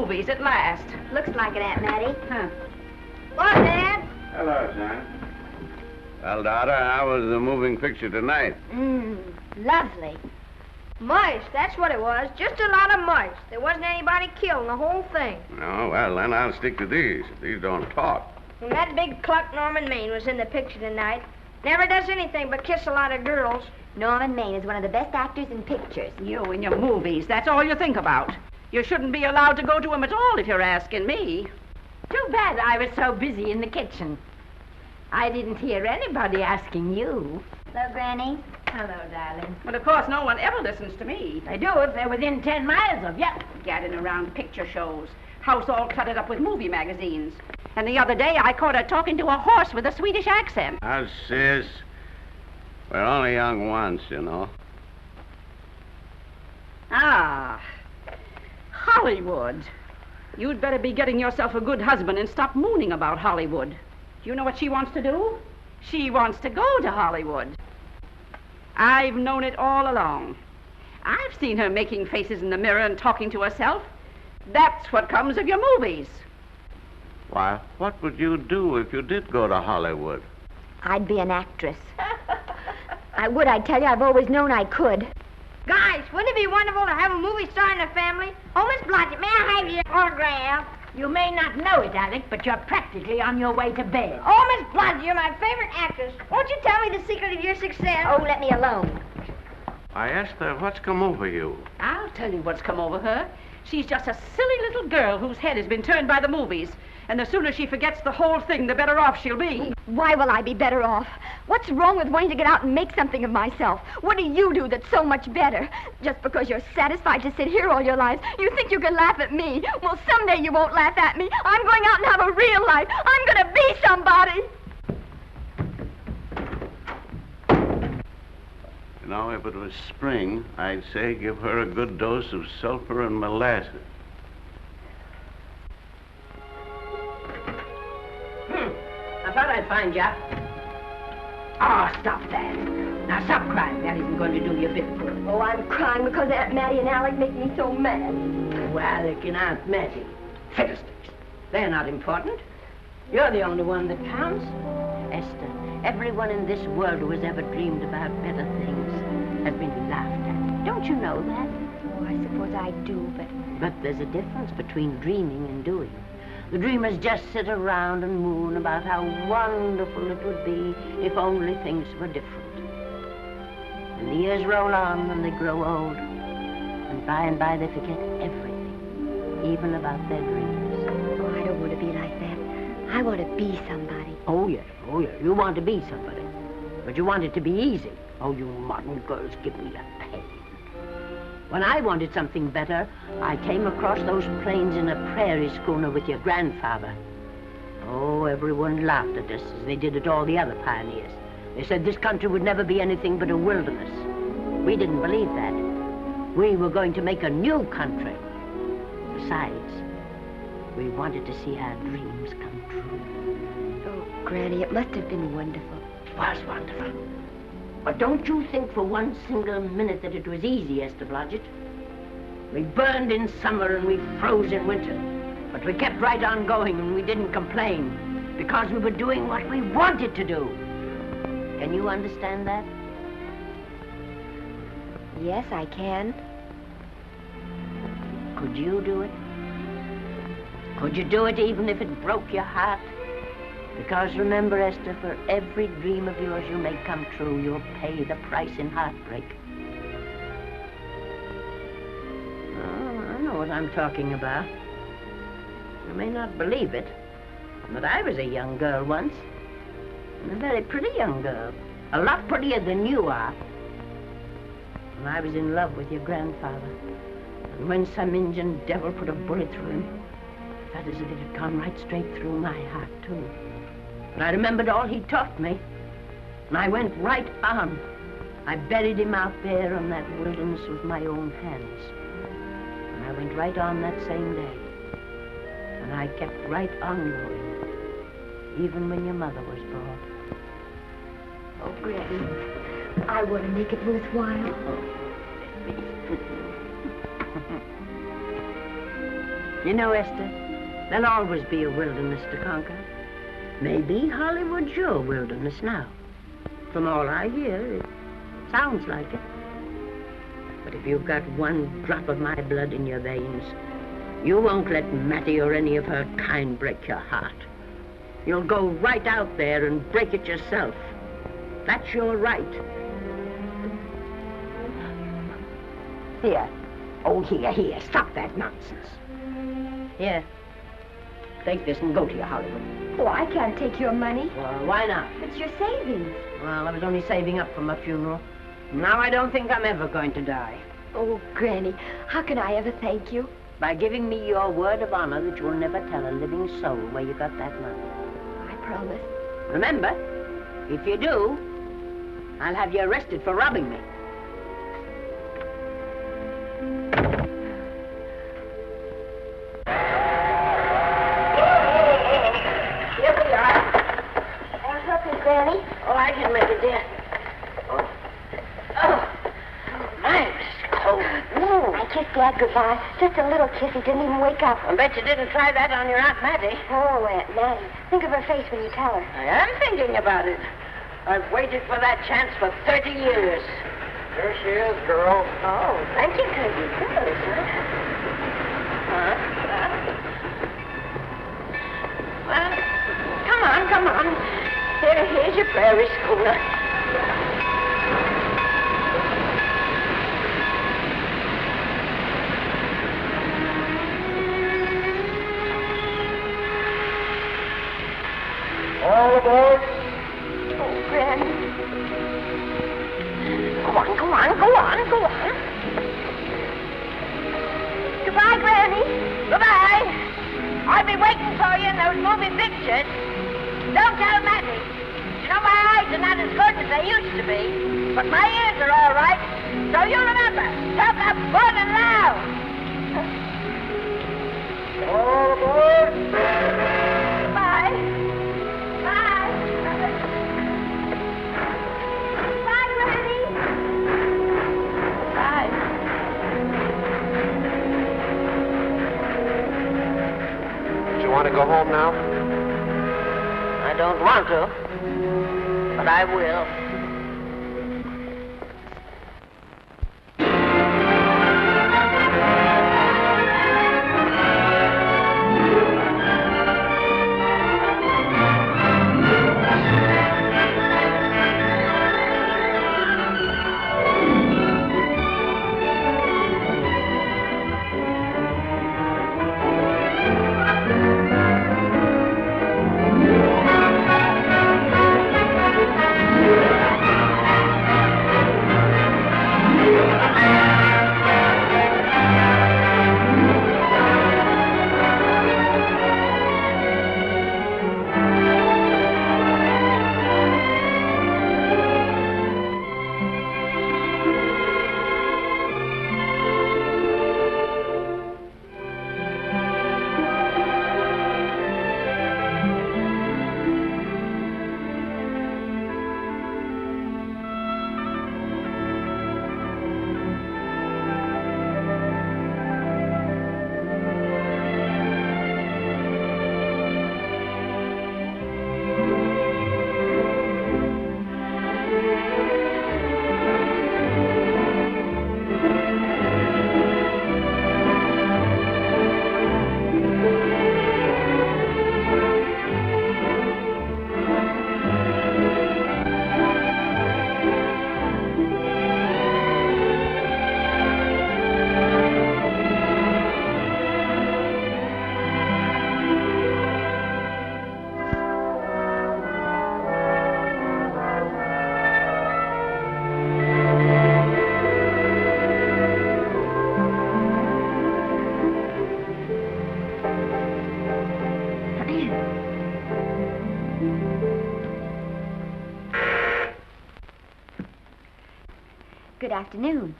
movies at last. Looks like it, Aunt Mattie. Huh. What, Dad? Hello, son. Well, daughter, how was the moving picture tonight? Lovely. Mice, that's what it was. Just a lot of mice. There wasn't anybody killed in the whole thing. No, well, then I'll stick to these. These don't talk. And that big cluck Norman Maine was in the picture tonight. Never does anything but kiss a lot of girls. Norman Maine is one of the best actors in pictures. You and your movies, that's all you think about. You shouldn't be allowed to go to him at all if you're asking me. Too bad I was so busy in the kitchen. I didn't hear anybody asking you. Hello, Granny. Hello, darling. But of course, no one ever listens to me. They do if they're within 10 miles of you. Gadding around picture shows. House all cluttered up with movie magazines. And the other day, I caught her talking to a horse with a Swedish accent. Now, sis, we're only young once, you know. Ah, Hollywood. You'd better be getting yourself a good husband and stop mooning about Hollywood. Do you know what she wants to do? She wants to go to Hollywood. I've known it all along. I've seen her making faces in the mirror and talking to herself. That's what comes of your movies. Why, what would you do if you did go to Hollywood? I'd be an actress. I would, I tell you. I've always known I could. Guys, wouldn't it be wonderful to have a movie star in the family? Oh, Miss Blodgett, may I have your autograph? You may not know it, Alec, but you're practically on your way to bed. Oh, Miss Blodgett, you're my favorite actress. Won't you tell me the secret of your success? Oh, let me alone. I asked her, what's come over you? I'll tell you what's come over her. She's just a silly little girl whose head has been turned by the movies. And the sooner she forgets the whole thing, the better off she'll be. Why will I be better off? What's wrong with wanting to get out and make something of myself? What do you do that's so much better? Just because you're satisfied to sit here all your lives, you think you can laugh at me. Well, someday you won't laugh at me. I'm going out and have a real life. I'm going to be somebody. You know, if it was spring, I'd say give her a good dose of sulfur and molasses. I thought I'd find you. Oh, stop that. Now, stop crying. That isn't going to do you a bit of good. Oh, I'm crying because Aunt Mattie and Alec make me so mad. Oh, Alec and Aunt Mattie. Fiddlesticks. They're not important. You're the only one that counts. Esther, everyone in this world who has ever dreamed about better things has been laughed at. Don't you know that? Oh, I suppose I do, But there's a difference between dreaming and doing. The dreamers just sit around and moon about how wonderful it would be if only things were different. And the years roll on and they grow old. And by they forget everything, even about their dreams. Oh, I don't want to be like that. I want to be somebody. Oh, yes. You want to be somebody. But you want it to be easy. Oh, you modern girls give me a pain. When I wanted something better, I came across those plains in a prairie schooner with your grandfather. Oh, everyone laughed at us as they did at all the other pioneers. They said this country would never be anything but a wilderness. We didn't believe that. We were going to make a new country. Besides, we wanted to see our dreams come true. Oh, Granny, it must have been wonderful. It was wonderful. But don't you think for one single minute that it was easy, Esther Blodgett. We burned in summer and we froze in winter. But we kept right on going and we didn't complain because we were doing what we wanted to do. Can you understand that? Yes, I can. Could you do it? Could you do it even if it broke your heart? Because remember, Esther, for every dream of yours you make come true, you'll pay the price in heartbreak. Oh, I know what I'm talking about. You may not believe it, but I was a young girl once. And a very pretty young girl. A lot prettier than you are. And I was in love with your grandfather. And when some Indian devil put a bullet through him, I felt as if it had gone right straight through my heart, too. But I remembered all he taught me, and I went right on. I buried him out there in that wilderness with my own hands. And I went right on that same day. And I kept right on going, even when your mother was born. Oh, Granny, I want to make it worthwhile. You know, Esther, there'll always be a wilderness to conquer. Maybe Hollywood's your wilderness now. From all I hear, it sounds like it. But if you've got one drop of my blood in your veins, you won't let Mattie or any of her kind break your heart. You'll go right out there and break it yourself. That's your right. Here. Oh, here. Stop that nonsense. Here. Take this and go to your Hollywood. Oh, I can't take your money. Well, why not? It's your savings. Well, I was only saving up for my funeral. Now I don't think I'm ever going to die. Oh, Granny, how can I ever thank you? By giving me your word of honor that you'll never tell a living soul where you got that money. I promise. Remember, if you do, I'll have you arrested for robbing me. Here we are. I'll help you, Granny. Oh, I can make it, dear. Oh, my, it's cold. I kissed Dad goodbye. Just a little kiss. He didn't even wake up. I bet you didn't try that on your Aunt Mattie. Oh, Aunt Mattie. Think of her face when you tell her. I am thinking about it. I've waited for that chance for 30 years. Here she is, girl. Oh, thank you, Cousin. Well, come on. Here's your prairie schooner. All aboard. Oh, Granny. Go on. Goodbye, Granny. Goodbye. I'll be waiting for you in those movie pictures. Don't tell Mattie. You know, my eyes are not as good as they used to be, but my ears are all right. So you remember, talk up good and loud. All aboard. Goodbye. Bye. Bye, Granny. Bye. Do you want to go home now? I don't want to, but I will. Good afternoon.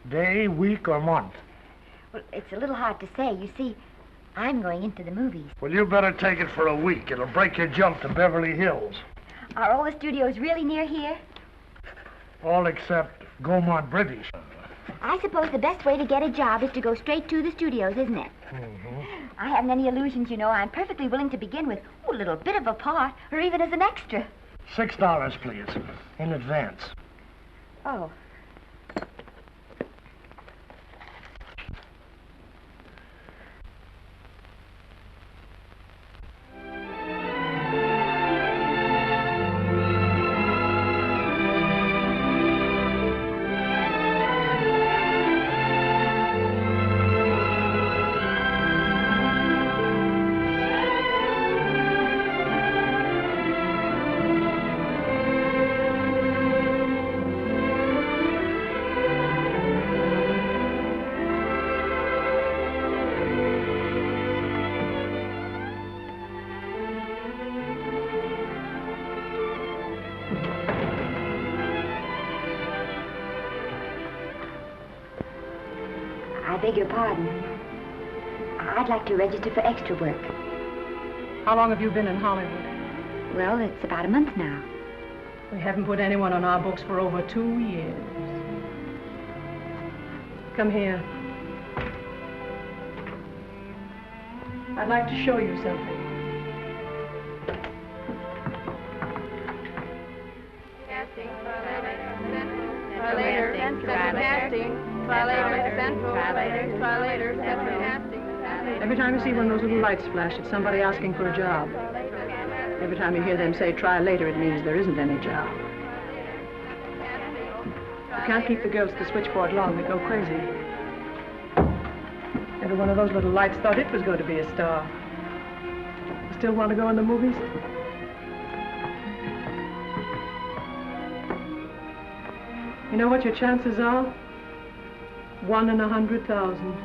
Day, week, or month? Well, it's a little hard to say. You see, I'm going into the movies. Well, you better take it for a week. It'll break your jump to Beverly Hills. Are all the studios really near here? All except Gaumont British. I suppose the best way to get a job is to go straight to the studios, isn't it? Mm-hmm. I haven't any illusions, you know. I'm perfectly willing to begin with a little bit of a part, or even as an extra. $6, please, in advance. Oh. I beg your pardon. I'd like to register for extra work. How long have you been in Hollywood? Well, it's about a month now. We haven't put anyone on our books for over 2 years. Come here. I'd like to show you something. Every time you see one of those little lights flash, it's somebody asking for a job. Every time you hear them say, try later, it means there isn't any job. You can't keep the girls at the switchboard long. They go crazy. Every one of those little lights thought it was going to be a star. You still want to go in the movies? You know what your chances are? 1 in 100,000.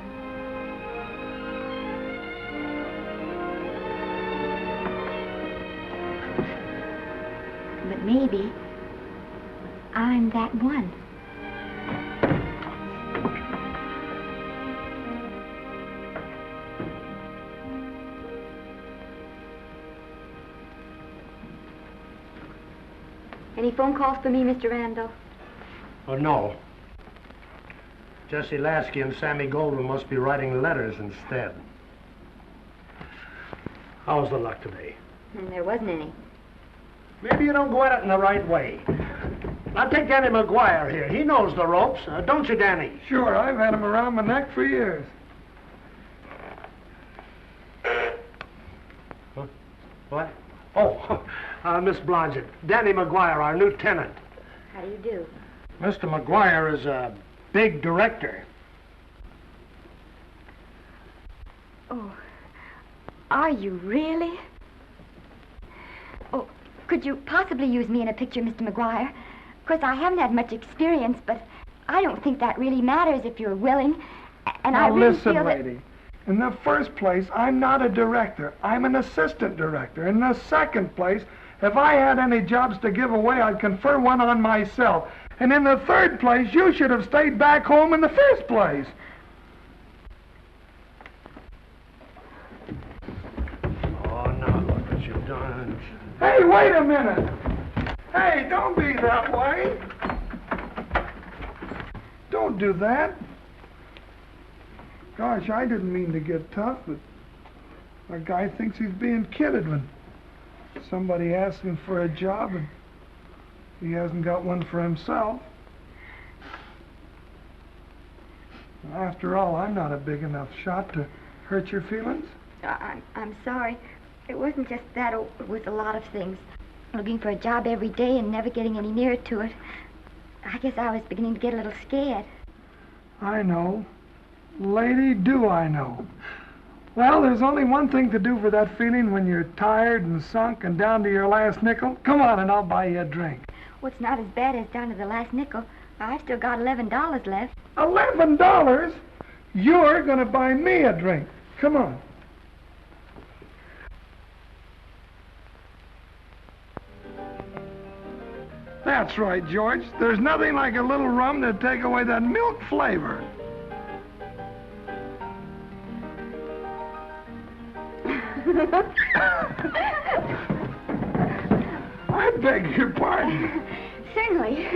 But maybe I'm that one. Any phone calls for me, Mr. Randall? Oh, no. Jesse Lasky and Sammy Goldwyn must be writing letters instead. How's the luck today? There wasn't any. Maybe you don't go at it in the right way. Now take Danny McGuire here. He knows the ropes. Don't you, Danny? Sure, I've had him around my neck for years. Huh? What? Oh, Miss Blodgett. Danny McGuire, our new tenant. How do you do? Mr. McGuire is a big director. Oh, are you really? Oh, could you possibly use me in a picture, Mr. McGuire? Of course, I haven't had much experience, but I don't think that really matters if you're willing. And Now I really listen, feel that... lady. In the first place, I'm not a director. I'm an assistant director. In the second place, if I had any jobs to give away, I'd confer one on myself. And in the third place, you should have stayed back home in the first place. Oh, now look what you've done. Hey, wait a minute. Hey, don't be that way. Don't do that. Gosh, I didn't mean to get tough, but a guy thinks he's being kidded when somebody asks him for a job and he hasn't got one for himself. After all, I'm not a big enough shot to hurt your feelings. I'm sorry. It wasn't just that. It was a lot of things. Looking for a job every day and never getting any nearer to it. I guess I was beginning to get a little scared. I know. Lady, do I know. Well, there's only one thing to do for that feeling when you're tired and sunk and down to your last nickel. Come on and I'll buy you a drink. Well, it's not as bad as down to the last nickel. I've still got $11 left. $11? You're going to buy me a drink. Come on. That's right, George. There's nothing like a little rum to take away that milk flavor. I beg your pardon. Certainly.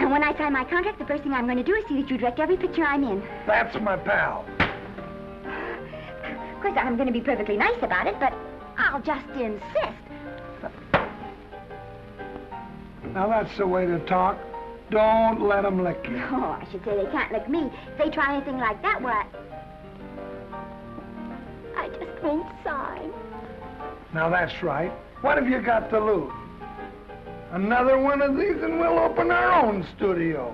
And when I sign my contract, the first thing I'm going to do is see that you direct every picture I'm in. That's my pal. Of course, I'm going to be perfectly nice about it, but I'll just insist. Now, that's the way to talk. Don't let them lick you. Oh, I should say they can't lick me. If they try anything like that, well, I just won't sign. Now, that's right. What have you got to lose? Another one of these and we'll open our own studio.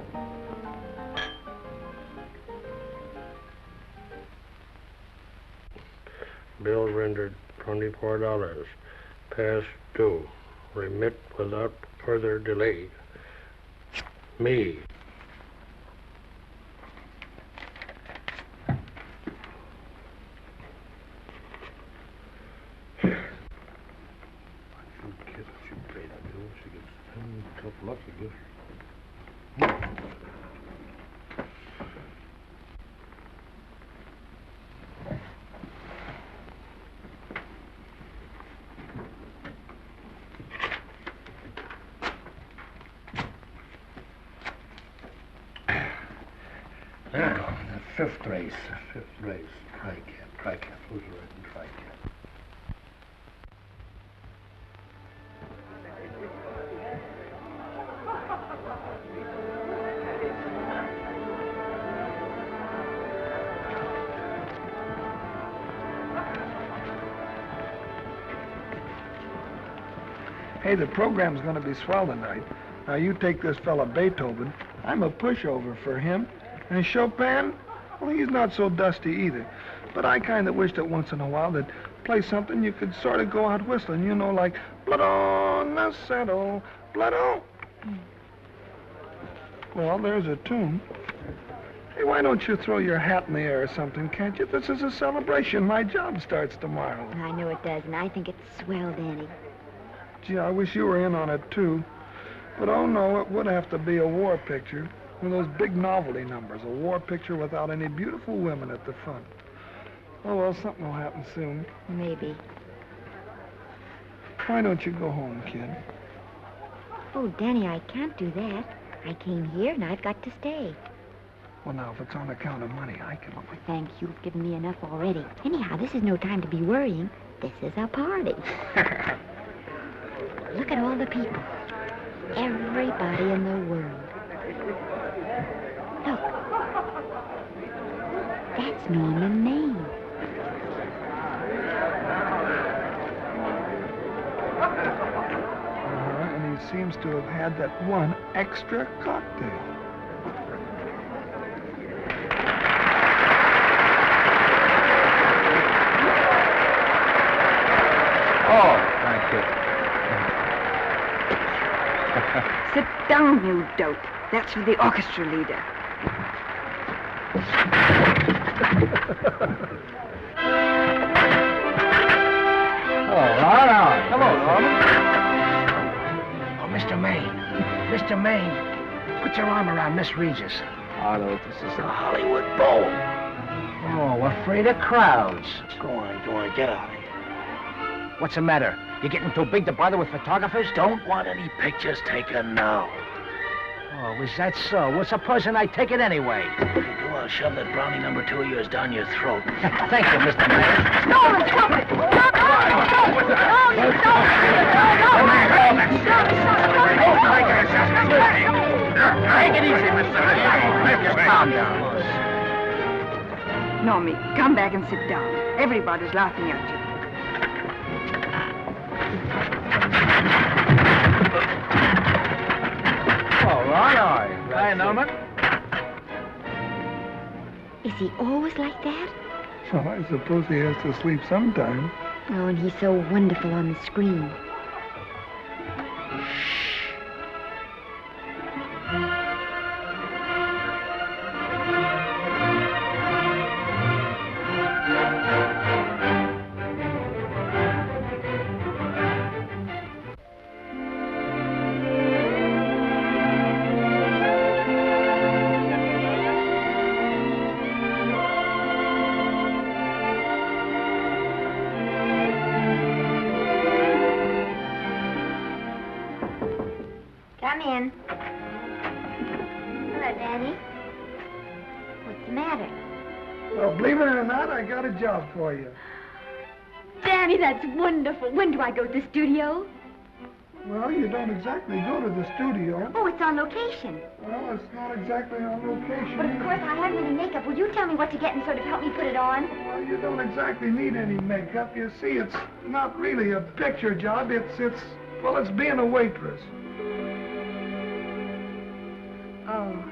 Bill rendered $24. Past due. Remit without further delay. Me. Fifth race. Tri-cap. Who's riding tri-cap? Hey, the program's going to be swell tonight. Now, you take this fella Beethoven. I'm a pushover for him. And Chopin, well, he's not so dusty either. But I kind of wish that once in a while they'd play something you could sort of go out whistling, you know, like Blood on the Saddle, Blood on. Well, there's a tune. Hey, why don't you throw your hat in the air or something, can't you? This is a celebration. My job starts tomorrow. I know it does, and I think it's swell, Danny. Gee, I wish you were in on it, too. But, oh, no, it would have to be a war picture. One of those big novelty numbers, a war picture without any beautiful women at the front. Oh, well, something will happen soon. Maybe. Why don't you go home, kid? Oh, Danny, I can't do that. I came here, and I've got to stay. Well, now, if it's on account of money, I can... Oh, thank you. You've given me enough already. Anyhow, this is no time to be worrying. This is a party. Look at all the people. Everybody in the world. Look. That's Norman Maine. And he seems to have had that one extra cocktail. Oh, thank you. Sit down, you dope. That's for the orchestra leader. All right. Come on, Norman. Oh, Mr. Mr. Maine, put your arm around Miss Regis. Otto, this is the Hollywood Bowl. Oh, afraid of crowds. Go on, get out of here. What's the matter? You getting too big to bother with photographers? Don't want any pictures taken now. Oh, is that so? Well, supposing I take it anyway. If you do, I'll shove that brownie number 2 of yours down your throat. Thank you, Mr. Mayor. No, stop it! Stop Take it easy, Mr. Mayor. Just calm down. Normie, come back and sit down. Everybody's laughing at you. All right. Hi, Norman. Is he always like that? Well, I suppose he has to sleep sometime. Oh, and he's so wonderful on the screen. Come in. Danny. What's the matter? Well, believe it or not, I got a job for you. Danny, that's wonderful. When do I go to the studio? Well, you don't exactly go to the studio. Oh, it's on location. Well, it's not exactly on location. But of course, I haven't any makeup. Will you tell me what to get and sort of help me put it on? Well, you don't exactly need any makeup. You see, it's not really a picture job. It's being a waitress. Oh.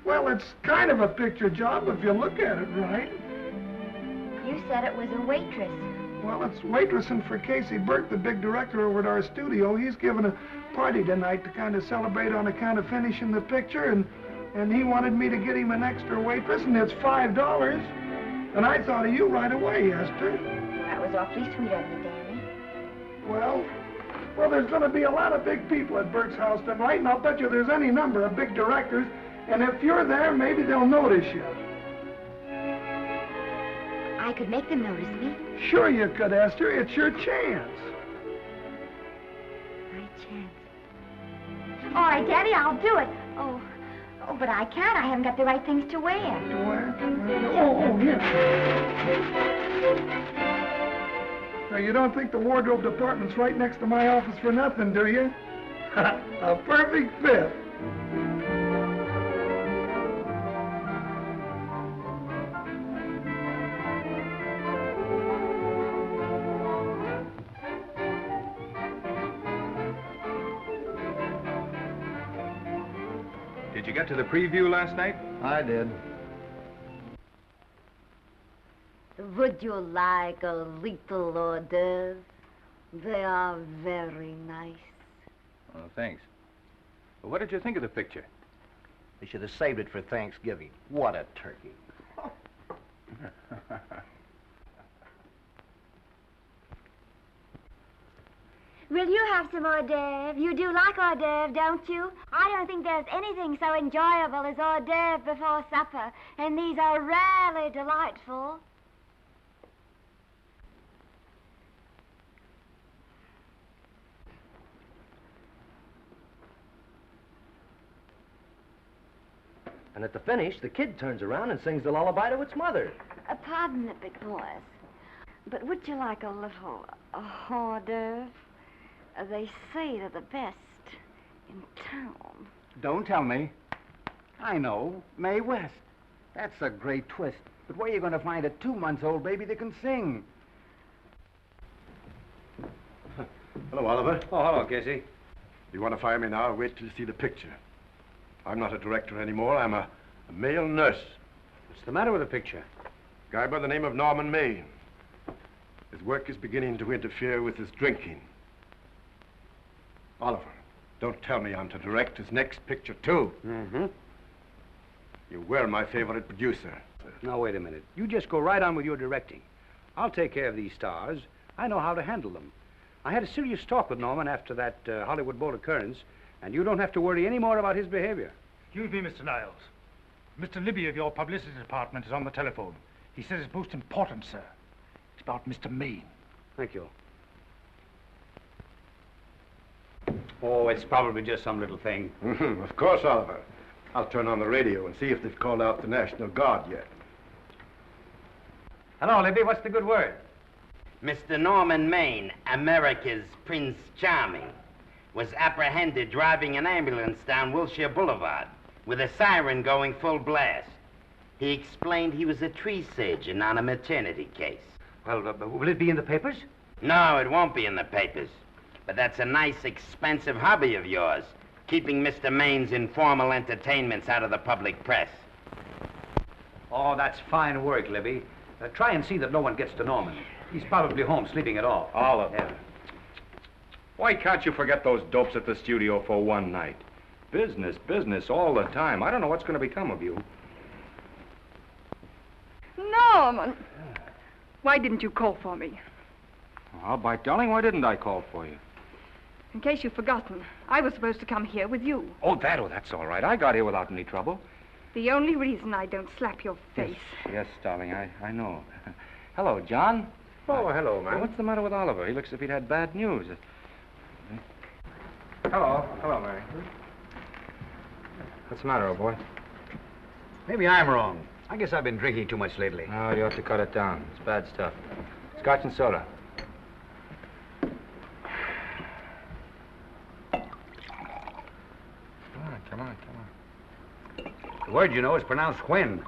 Well, it's kind of a picture job if you look at it right. You said it was a waitress. Well, it's waitressing for Casey Burke, the big director over at our studio. He's giving a party tonight to kind of celebrate on account of finishing the picture, and he wanted me to get him an extra waitress, and it's $5. And I thought of you right away, Esther. That was awfully sweet of you, Danny. Well, there's going to be a lot of big people at Burke's house tonight, and I'll bet you there's any number of big directors, and if you're there, maybe they'll notice you. I could make them notice me. Sure you could, Esther. It's your chance. My chance. All right, Daddy, I'll do it. Oh, but I can't. I haven't got the right things to wear. To wear? Oh, here. Now, you don't think the wardrobe department's right next to my office for nothing, do you? A perfect fit. Did you get to the preview last night? I did. Would you like a little hors d'oeuvre? They are very nice. Oh, thanks. Well, what did you think of the picture? They should have saved it for Thanksgiving. What a turkey. Will you have some hors d'oeuvre? You do like hors d'oeuvre, don't you? I don't think there's anything so enjoyable as hors d'oeuvre before supper, and these are rarely delightful. And at the finish, the kid turns around and sings the lullaby to its mother. Pardon the big voice, but would you like a little hors d'oeuvre? They say they're the best in town. Don't tell me. I know. Mae West. That's a great twist. But where are you going to find a 2-month-old baby that can sing? Hello, Oliver. Oh, hello, Casey. If you want to fire me now, wait till you see the picture. I'm not a director anymore. I'm a male nurse. What's the matter with the picture? A guy by the name of Norman Maine. His work is beginning to interfere with his drinking. Oliver, don't tell me I'm to direct his next picture, too. Mm-hmm. You were my favorite producer. Now, wait a minute. You just go right on with your directing. I'll take care of these stars. I know how to handle them. I had a serious talk with Norman after that Hollywood boat occurrence, and you don't have to worry any more about his behavior. Excuse me, Mr. Niles. Mr. Libby of your publicity department is on the telephone. He says it's most important, sir. It's about Mr. Maine. Thank you. Oh, it's probably just some little thing. Of course, Oliver. I'll turn on the radio and see if they've called out the National Guard yet. Hello, Libby. What's the good word? Mr. Norman Maine, America's Prince Charming, was apprehended driving an ambulance down Wilshire Boulevard with a siren going full blast. He explained he was a tree surgeon on a maternity case. Well, will it be in the papers? No, it won't be in the papers. But that's a nice, expensive hobby of yours, keeping Mr. Maine's informal entertainments out of the public press. Oh, that's fine work, Libby. Try and see that no one gets to Norman. He's probably home sleeping it off. Oliver. Yeah. Why can't you forget those dopes at the studio for one night? Business, business all the time. I don't know what's going to become of you. Norman! Why didn't you call for me? Oh, by darling, why didn't I call for you? In case you've forgotten, I was supposed to come here with you. Oh, that's all right. I got here without any trouble. The only reason I don't slap your face. Yes, darling, I know. Hello, John. Oh, hello, man. Well, what's the matter with Oliver? He looks as if he'd had bad news. Hello, Mary. What's the matter, old boy? Maybe I'm wrong. I guess I've been drinking too much lately. No, you ought to cut it down. It's bad stuff. Scotch and soda. Come on. The word, you know, is pronounced when.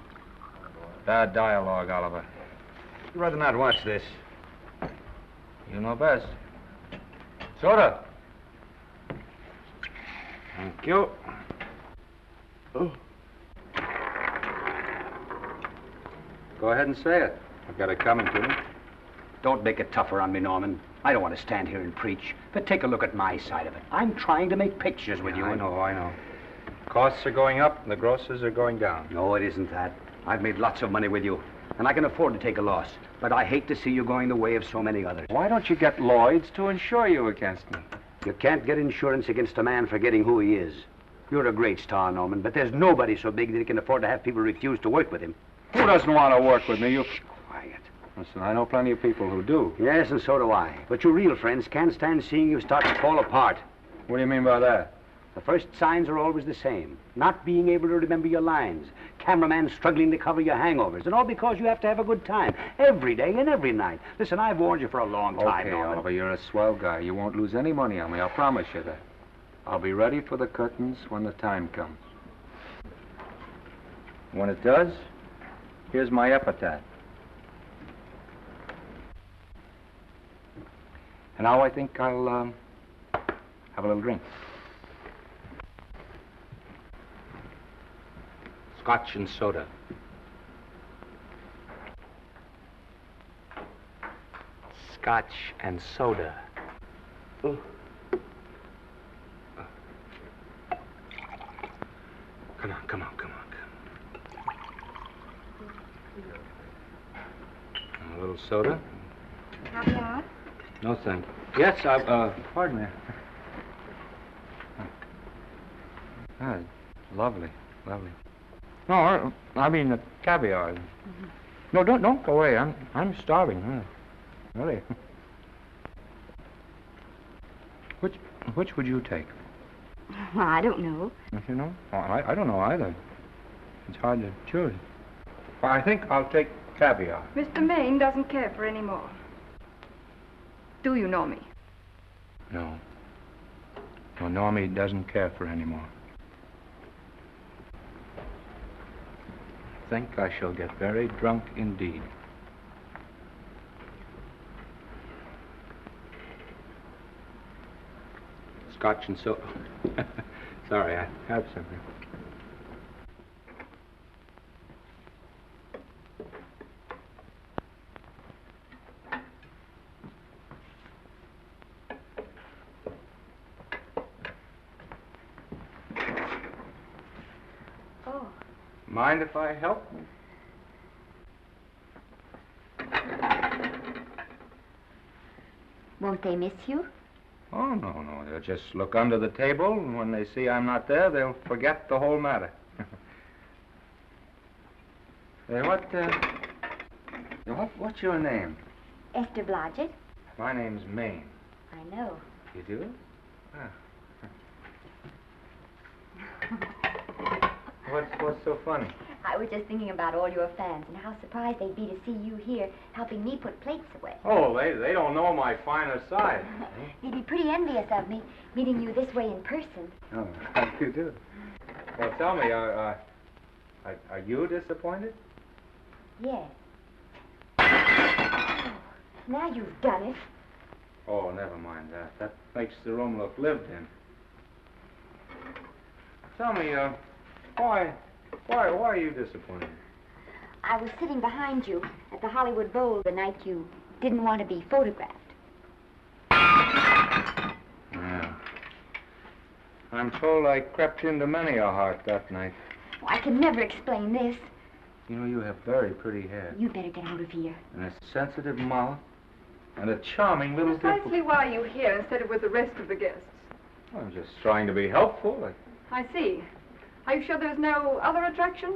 Bad dialogue, Oliver. I'd rather not watch this. You know best. Soda. Thank you. Oh. Go ahead and say it. I've got it coming to me. Don't make it tougher on me, Norman. I don't want to stand here and preach, but take a look at my side of it. I'm trying to make pictures with you. I know. Costs are going up and the grosses are going down. No, it isn't that. I've made lots of money with you, and I can afford to take a loss. But I hate to see you going the way of so many others. Why don't you get Lloyd's to insure you against me? You can't get insurance against a man forgetting who he is. You're a great star, Norman, but there's nobody so big that he can afford to have people refuse to work with him. Who doesn't want to work with me? You... Quiet. Listen, I know plenty of people who do. Yes, and so do I. But your real friends can't stand seeing you start to fall apart. What do you mean by that? The first signs are always the same. Not being able to remember your lines. Cameraman struggling to cover your hangovers. And all because you have to have a good time. Every day and every night. Listen, I've warned you for a long time, Okay, Norman. Oliver, you're a swell guy. You won't lose any money on me. I'll promise you that. I'll be ready for the curtains when the time comes. When it does, here's my epitaph. And now I think I'll, have a little drink. Scotch and soda. Scotch and soda. Oh. Come on. A little soda? Caviar? No, thank you. Yes, pardon me. Ah, lovely. No, I mean the caviar. Mm-hmm. No, don't go away. I'm starving. Really. Which would you take? Well, I don't know. Don't you know? Oh, I don't know either. It's hard to choose. Well, I think I'll take caviar. Mr. Maine doesn't care for any more. Do you know me? No. No, Normie doesn't care for any more. I think I shall get very drunk indeed. Scotch and soda. Sorry, I have something. Oh. Mind if I help? Won't they miss you? Oh, no. They'll just look under the table, and when they see I'm not there, they'll forget the whole matter. Hey, what's your name? Esther Blodgett. My name's Maine. I know. You do? What's so funny? I was just thinking about all your fans and how surprised they'd be to see you here helping me put plates away. Oh, they don't know my finer side. They'd be pretty envious of me, meeting you this way in person. Oh, how do you do? Well, tell me, are you disappointed? Yes. Oh, now you've done it. Oh, never mind that. That makes the room look lived in. Tell me, why are you disappointed? I was sitting behind you at the Hollywood Bowl the night you didn't want to be photographed. Yeah. I'm told I crept into many a heart that night. Oh, I can never explain this. You know, you have very pretty hair. You better get out of here. And a sensitive mouth. And a charming little Precisely why are you here instead of with the rest of the guests? I'm just trying to be helpful. I see. Are you sure there's no other attraction?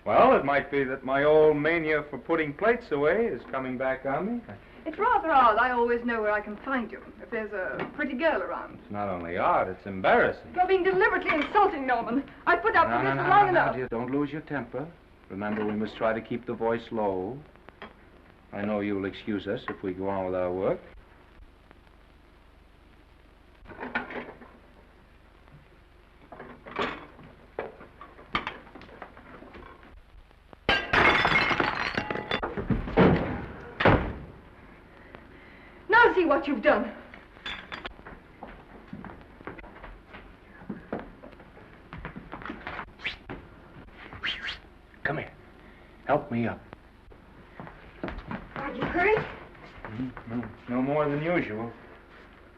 Well, it might be that my old mania for putting plates away is coming back on me. It's rather odd. I always know where I can find you if there's a pretty girl around. It's not only odd, it's embarrassing. You're being deliberately insulting, Norman. I put up with this for long enough. Dear, don't lose your temper. Remember, we must try to keep the voice low. I know you'll excuse us if we go on with our work. Now see what you've done. Come here. Help me up. Are you hurt? No more than usual.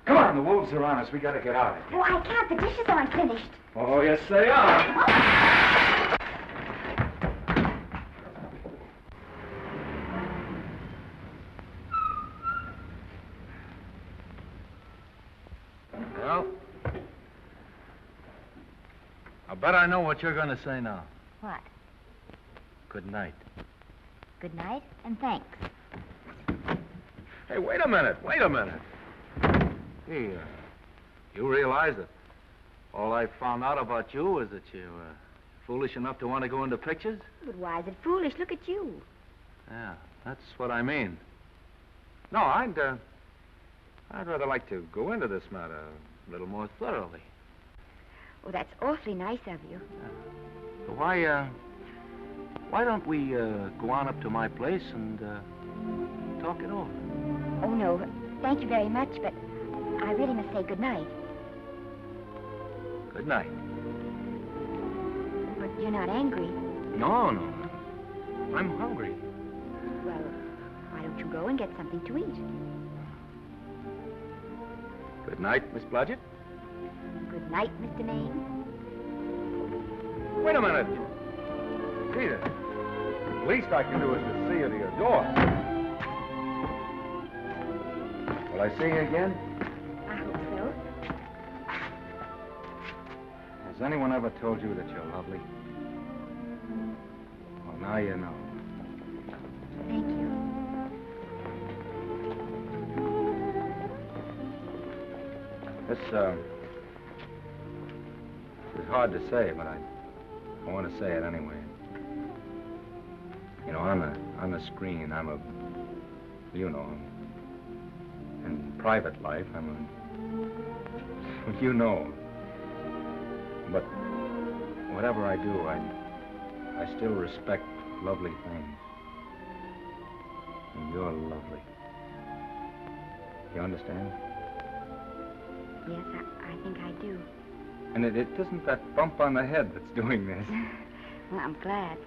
Come on, the wolves are on us. We gotta get out of here. Oh, I can't. The dishes aren't finished. Oh, yes, they are. Well, I bet I know what you're going to say now. What? Good night. Good night, and thanks. Hey, wait a minute. Hey, you realize that all I found out about you was that you were foolish enough to want to go into pictures? But why is it foolish? Look at you. Yeah, that's what I mean. No, I'd rather like to go into this matter a little more thoroughly. Oh, that's awfully nice of you. So why don't we go on up to my place and talk it over? Oh, no. Thank you very much, but I really must say good night. Good night. But you're not angry. No. I'm hungry. Well, why don't you go and get something to eat? Good night, Miss Blodgett. Good night, Mr. Maine. Wait a minute. Peter, the least I can do is to see you to your door. Will I see you again? I hope so. Has anyone ever told you that you're lovely? Well, now you know. Thank you. This is hard to say, but I want to say it anyway. You know, on the screen, in private life, you know. But whatever I do, I still respect lovely things. And you're lovely. You understand? Yes, I think I do. And it isn't that bump on the head that's doing this. Well, I'm glad.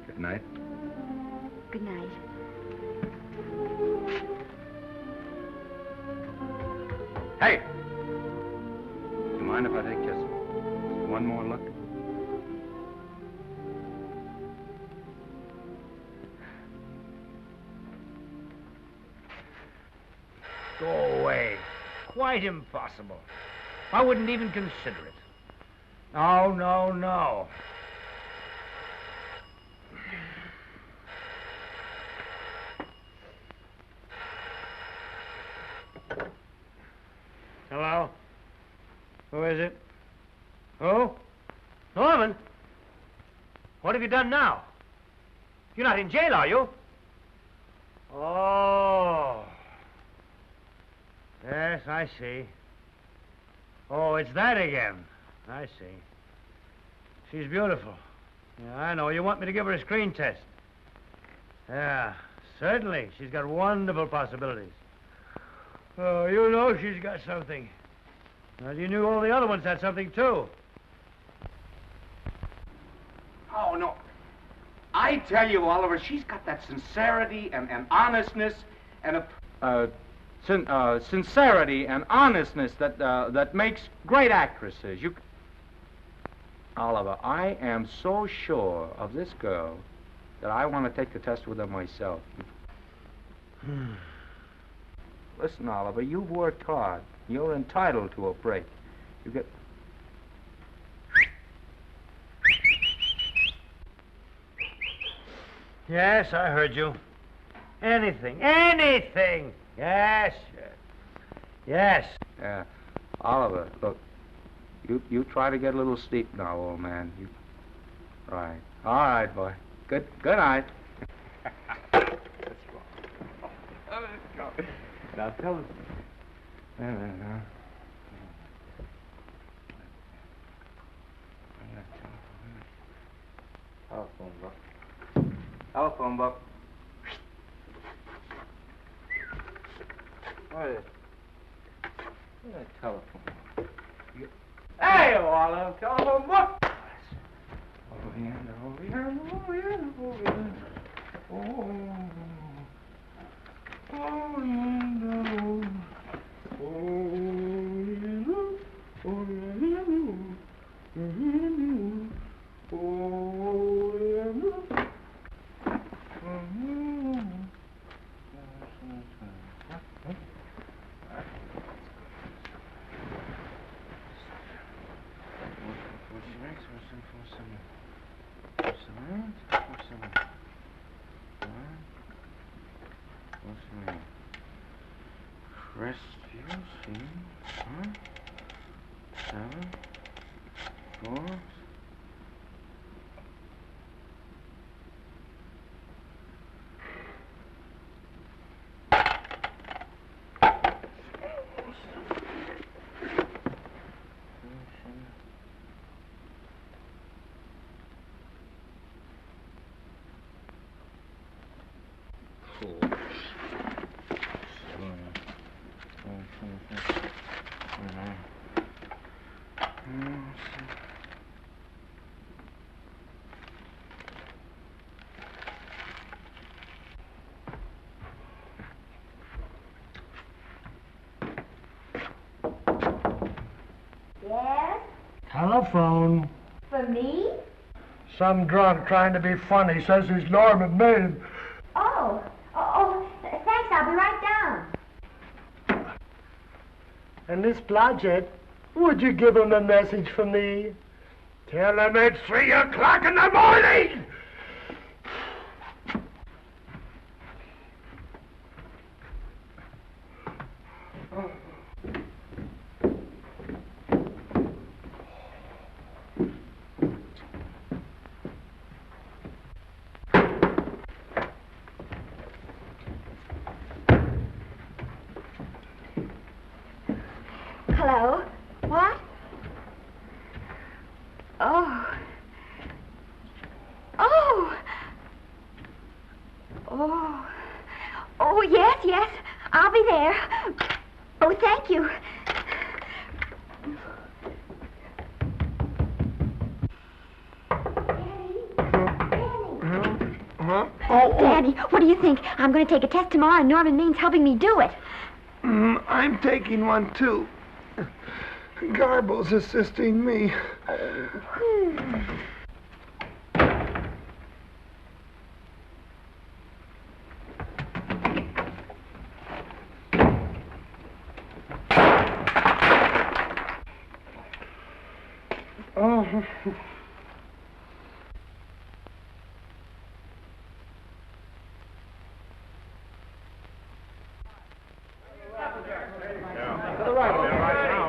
Good night. Good night. Hey! Do you mind if I take just one more look? Go away. Quite impossible. I wouldn't even consider it. No. Hello? Who is it? Who? Norman? What have you done now? You're not in jail, are you? Oh. Yes, I see. Oh, it's that again. I see. She's beautiful. Yeah, I know. You want me to give her a screen test? Yeah, certainly. She's got wonderful possibilities. Oh, you know she's got something. Well, you knew all the other ones had something, too. Oh, no. I tell you, Oliver, she's got that sincerity and honestness and a... sincerity and honestness that makes great actresses. Oliver, I am so sure of this girl that I want to take the test with her myself. Listen, Oliver, you've worked hard. You're entitled to a break. You get... Yes, I heard you. Anything. Yes. Yes. Oliver, look, you try to get a little sleep now, old man. Right. All right, boy. Good night. Let's go. Now tell us. Telephone book. What is it? Telephone. Hey, Oliver, telephone book. Over here. Yes? Telephone. For me? Some drunk trying to be funny says he's Norman Maine. Oh, thanks. I'll be right down. And Miss Blodgett, would you give him a message for me? Tell him it's 3 o'clock in the morning! Hello? What? Oh, yes. I'll be there. Oh, thank you. Daddy, what do you think? I'm going to take a test tomorrow, and Norman Main's helping me do it. I'm taking one, too. Garble's assisting me.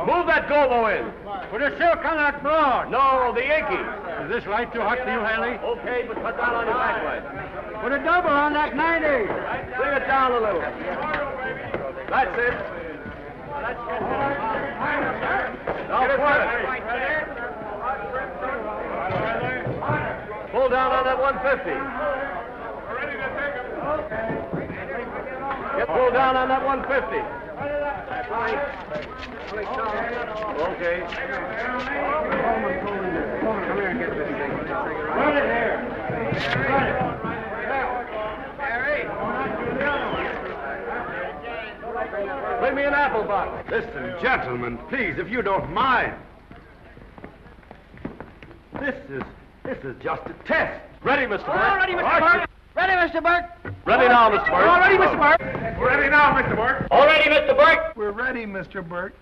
Move that gobo in. Put a silk on that broad. No, the Yankee. Is this light too hot for you, Haley? Okay, but cut down on your backlight. Put a double on that 90. Bring it down a little. That's it. Now pull it. Pull down on that 150. Get pulled down on that 150. Okay. Come here and get this thing. Run it here. Run it. Bring me an apple box. Listen, gentlemen, please, if you don't mind. This is just a test. Ready, Mr. Burke? All ready, Mr. Burke. Ready, Mr. Burke? Ready now, Mr. Burke. All ready, Mr. Burke? Ready now, Mr. Burke. All ready, Mr. Burke? We're ready, Mr. Burke.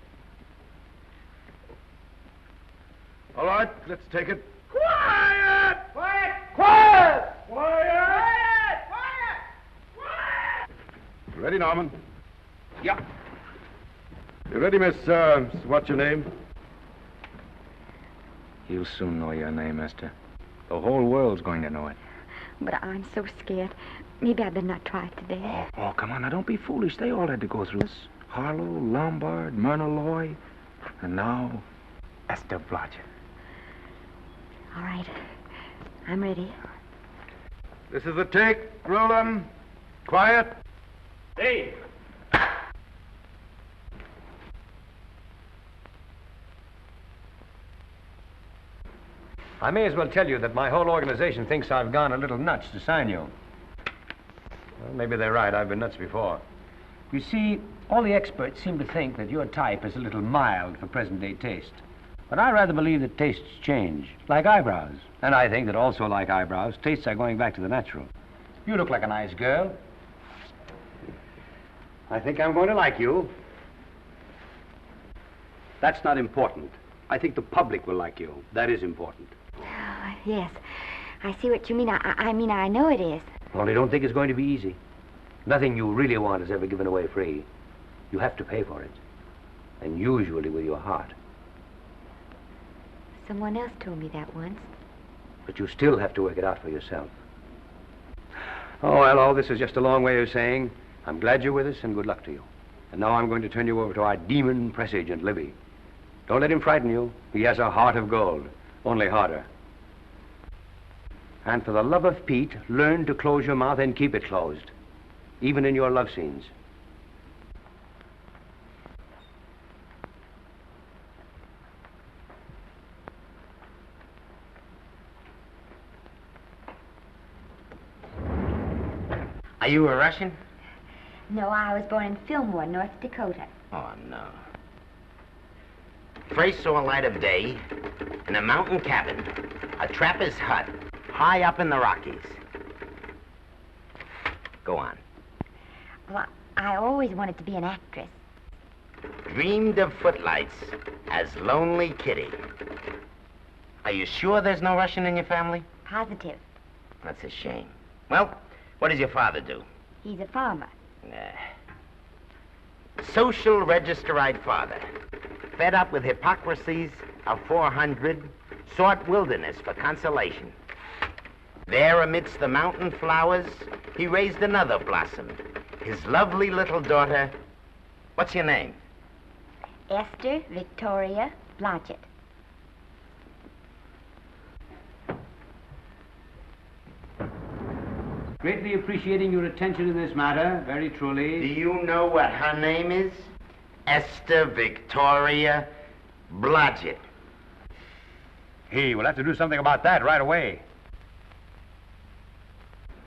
All right, let's take it. Quiet! Quiet! Quiet! Quiet! Ready, Norman? Yeah. You ready, Miss, what's your name? You'll soon know your name, Esther. The whole world's going to know it. But I'm so scared. Maybe I better not try it today. Oh, come on, now don't be foolish. They all had to go through this. Harlow, Lombard, Myrna Loy, and now Esther Blodgett. All right. I'm ready. This is the take. Roll 'em. Quiet. Dave! I may as well tell you that my whole organization thinks I've gone a little nuts to sign you. Well, maybe they're right. I've been nuts before. You see, all the experts seem to think that your type is a little mild for present-day taste. But I rather believe that tastes change, like eyebrows. And I think that also, like eyebrows, tastes are going back to the natural. You look like a nice girl. I think I'm going to like you. That's not important. I think the public will like you. That is important. Oh, yes. I see what you mean. I mean, I know it is. Only don't think it's going to be easy. Nothing you really want is ever given away free. You have to pay for it. And usually with your heart. Someone else told me that once. But you still have to work it out for yourself. Oh, well, all this is just a long way of saying, I'm glad you're with us and good luck to you. And now I'm going to turn you over to our demon press agent, Libby. Don't let him frighten you. He has a heart of gold, only harder. And for the love of Pete, learn to close your mouth and keep it closed, even in your love scenes. Are you a Russian? No, I was born in Fillmore, North Dakota. Oh, no. First saw light of day in a mountain cabin, a trapper's hut, high up in the Rockies. Go on. Well, I always wanted to be an actress. Dreamed of footlights as Lonely Kitty. Are you sure there's no Russian in your family? Positive. That's a shame. Well, what does your father do? He's a farmer. Social registerite father. Fed up with hypocrisies of 400, sought wilderness for consolation. There amidst the mountain flowers, he raised another blossom. His lovely little daughter. What's your name? Esther Victoria Blodgett. Greatly appreciating your attention in this matter, very truly. Do you know what her name is? Esther Victoria Blodgett. Hey, we'll have to do something about that right away.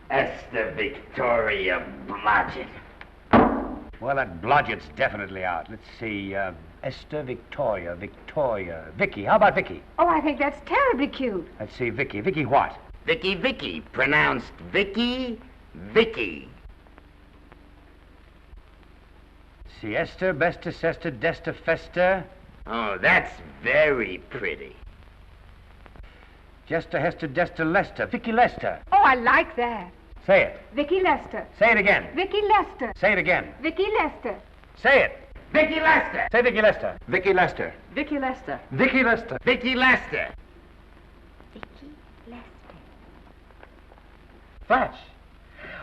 Esther Victoria Blodgett. Well, that Blodgett's definitely out. Let's see, Esther Victoria, Vicky. How about Vicky? Oh, I think that's terribly cute. Let's see, Vicky. Vicky what? Vicky, pronounced Vicky. See, Esther, Besta, Sesta, Desta, Festa. Oh, that's very pretty. Jester, Hester, Desta, Lester. Vicky Lester. Oh, I like that. Say it. Vicky Lester. Say it again. Vicky Lester. Say it again. Vicky Lester. Say it. Vicky Lester. Say Vicky Lester. Vicky Lester. Vicky Lester. Vicky Lester. Vicky Lester. Flash.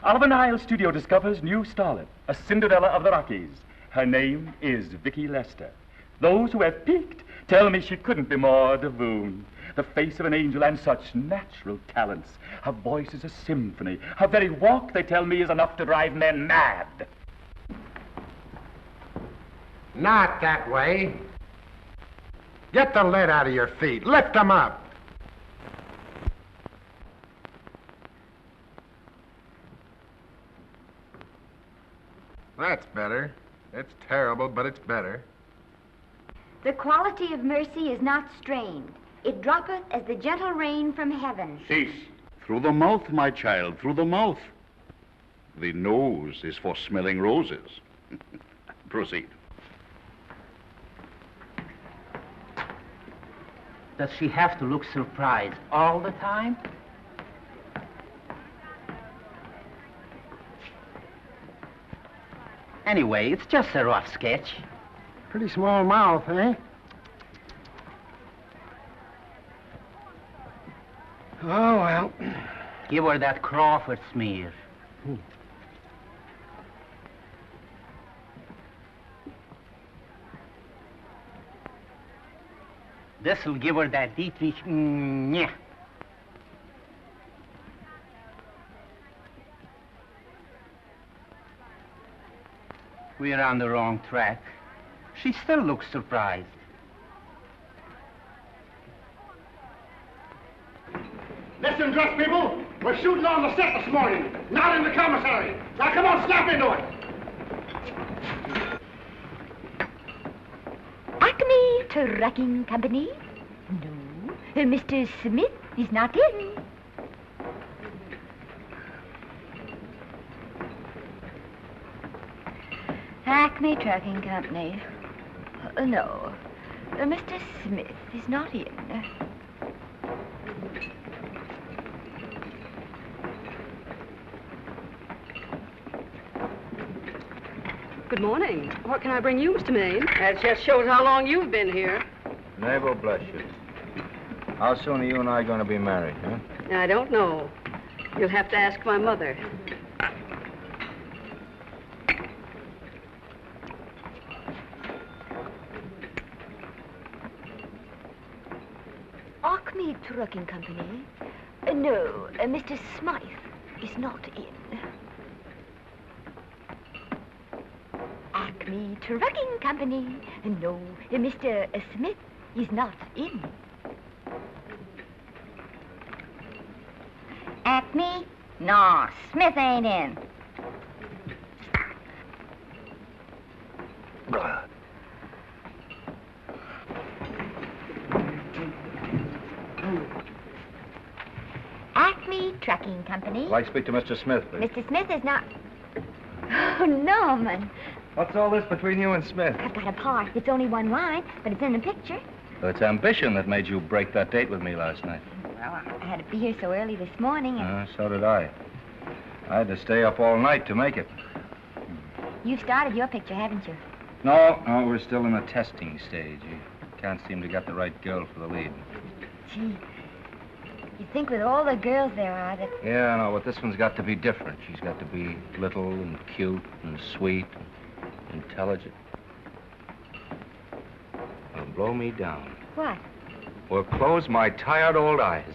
Oliver Nile Studio discovers new starlet, a Cinderella of the Rockies. Her name is Vicky Lester. Those who have peeked tell me she couldn't be more Devine. The face of an angel and such natural talents. Her voice is a symphony. Her very walk, they tell me, is enough to drive men mad. Not that way. Get the lead out of your feet. Lift them up. That's better. It's terrible, but it's better. The quality of mercy is not strained. It droppeth as the gentle rain from heaven. Cease. Through the mouth, my child, through the mouth. The nose is for smelling roses. Proceed. Does she have to look surprised all the time? Anyway, it's just a rough sketch. Pretty small mouth, eh? Oh, well. Give her that Crawford smear. This'll give her that Dietrich. Yeah. We're on the wrong track. She still looks surprised. Listen, dress people. We're shooting on the set this morning, not in the commissary. Now, come on, snap into it. Acme Trucking Company? No. Mr. Smith is not in. Acme Trucking Company. No. Mr. Smith is not in. Good morning. What can I bring you, Mr. Maine? That just shows how long you've been here. Neighbor, bless you. How soon are you and I going to be married, huh? I don't know. You'll have to ask my mother. Acme Trucking Company? No, Mr. Smythe is not in. Acme Trucking Company? No, Mr. Smith is not in. Acme? No, Smith ain't in. Acme Trucking Company? I'd like to speak to Mr. Smith, please. Mr. Smith is not... Oh, Norman. What's all this between you and Smith? I've got a part. It's only one line, but it's in the picture. So it's ambition that made you break that date with me last night. Well, I had to be here so early this morning, and So did I. I had to stay up all night to make it. you've started your picture, haven't you? No, we're still in the testing stage. You can't seem to get the right girl for the lead. Gee, you'd think with all the girls there are that... Yeah, I know, but this one's got to be different. She's got to be little and cute and sweet and intelligent. It'll blow me down. What? Will close my tired old eyes.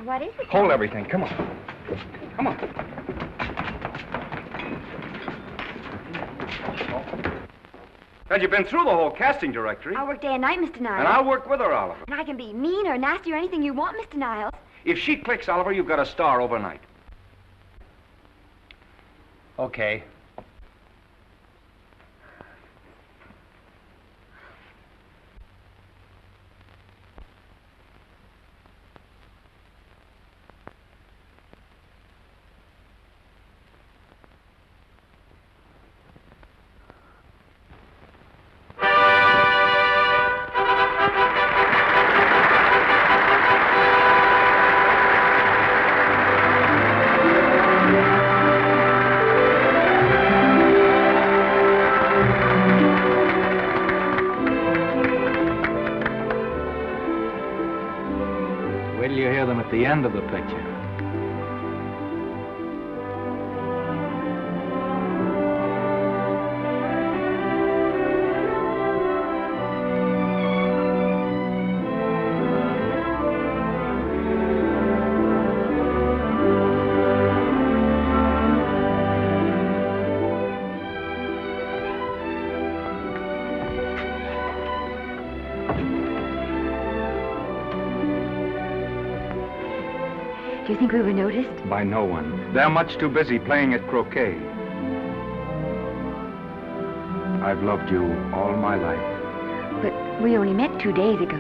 What is it? Hold everything. Come on. Come on. Had you been through the whole casting directory? I'll work day and night, Mr. Niles. And I'll work with her, Oliver. And I can be mean or nasty or anything you want, Mr. Niles. If she clicks, Oliver, you've got a star overnight. Okay. At the end of the picture. Do you think we were noticed? By no one. They're much too busy playing at croquet. I've loved you all my life. But we only met 2 days ago.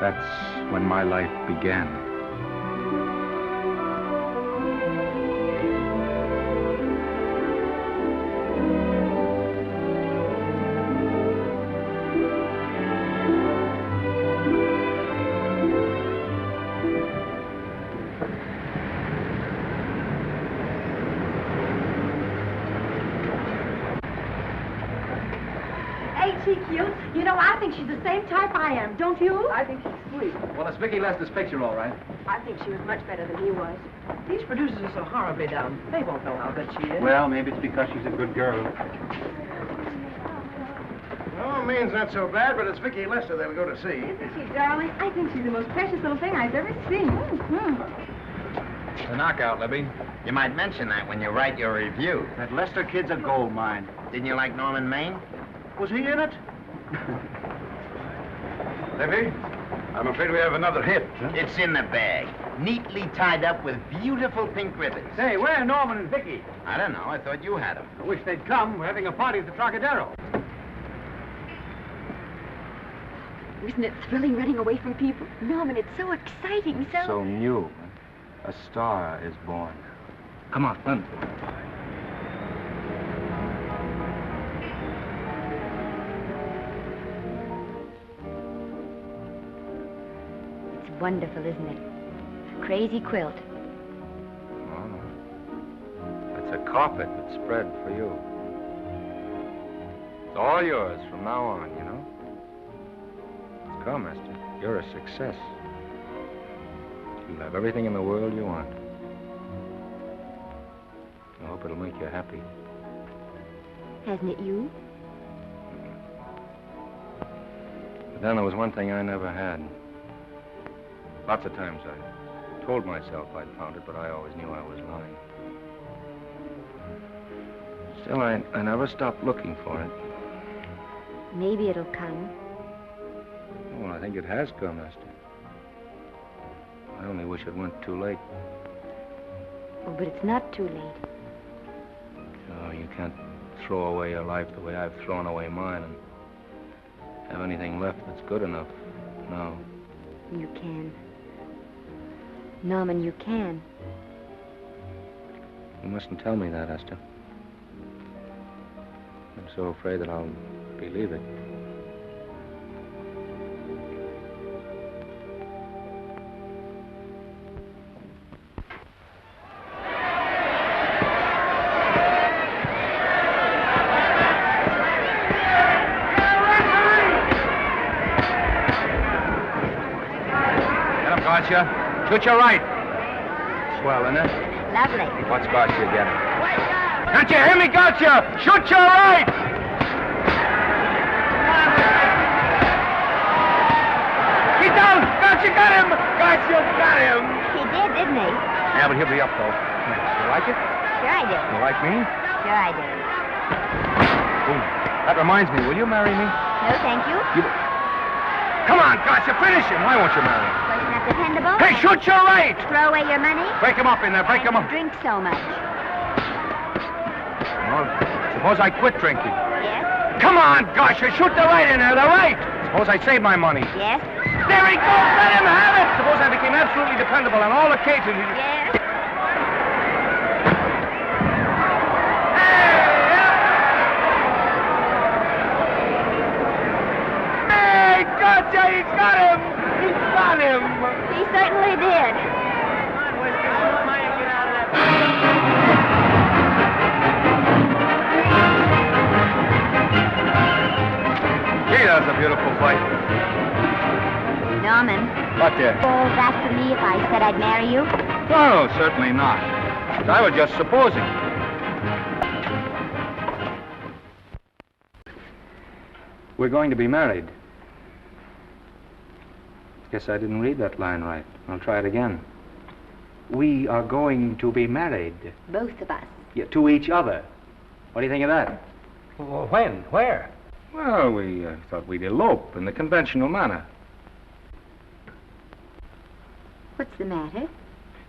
That's when my life began. she cute? You know, I think she's the same type I am, don't you? I think she's sweet. Well, it's Vicky Lester's picture, all right. I think she was much better than he was. These producers are so horribly dumb. They won't know how good she is. Well, maybe it's because she's a good girl. Oh, Maine's not so bad, but it's Vicky Lester they'll go to see. Isn't she, darling? I think she's the most precious little thing I've ever seen. The knockout, Libby. You might mention that when you write your review. That Lester kid's a gold mine. Didn't you like Norman Maine? Was he in it? Libby, I'm afraid we have another hit. Huh? It's in the bag, neatly tied up with beautiful pink ribbons. Say, where are Norman and Vicky? I don't know. I thought you had them. I wish they'd come. We're having a party at the Trocadero. Isn't it thrilling running away from people? Norman, it's so exciting, So new. A star is born. Come on, run. It's wonderful, isn't it? A crazy quilt. Oh. It's a carpet that's spread for you. It's all yours from now on, you know? Come, Esther. You're a success. You'll have everything in the world you want. I hope it'll make you happy. Hasn't it you? But then there was one thing I never had. Lots of times I told myself I'd found it, but I always knew I was lying. Still, I never stopped looking for it. Maybe it'll come. Well, I think it has come, Esther. I only wish it weren't too late. Oh, but it's not too late. Oh, you can't throw away your life the way I've thrown away mine and have anything left that's good enough. No. You can. Norman, you can. You mustn't tell me that, Esther. I'm so afraid that I'll believe it. Gotcha. Shoot your right. Swell, isn't it? Lovely. What's gotcha again? Can't you hear me, gotcha? Shoot your right. He's down. Gotcha got him. Gotcha got him. He did, didn't he? Yeah, but he'll be up, though. You like it? Sure I do. You like me? Sure I do. Ooh, that reminds me. Will you marry me? No, thank you. Come on, gotcha. Finish him. Why won't you marry him? Wasn't that dependable? Hey, shoot your right. Throw away your money? Break him up in there. Break him up. Drink so much. Well, suppose I quit drinking. Yes? Come on, gotcha. Shoot the right in there. The right. Suppose I save my money. Yes? There he goes. Let him have it. Suppose I became absolutely dependable on all occasions. Yes? Gotcha, he's got him! He's got him! He certainly did. Gee, that's a beautiful fight. Norman. What, dear? Falls after me if I said I'd marry you? No, certainly not. I was just supposing. We're going to be married. Guess I didn't read that line right. I'll try it again. We are going to be married. Both of us. Yeah, to each other. What do you think of that? Well, when? Where? Well, we thought we'd elope in the conventional manner. What's the matter?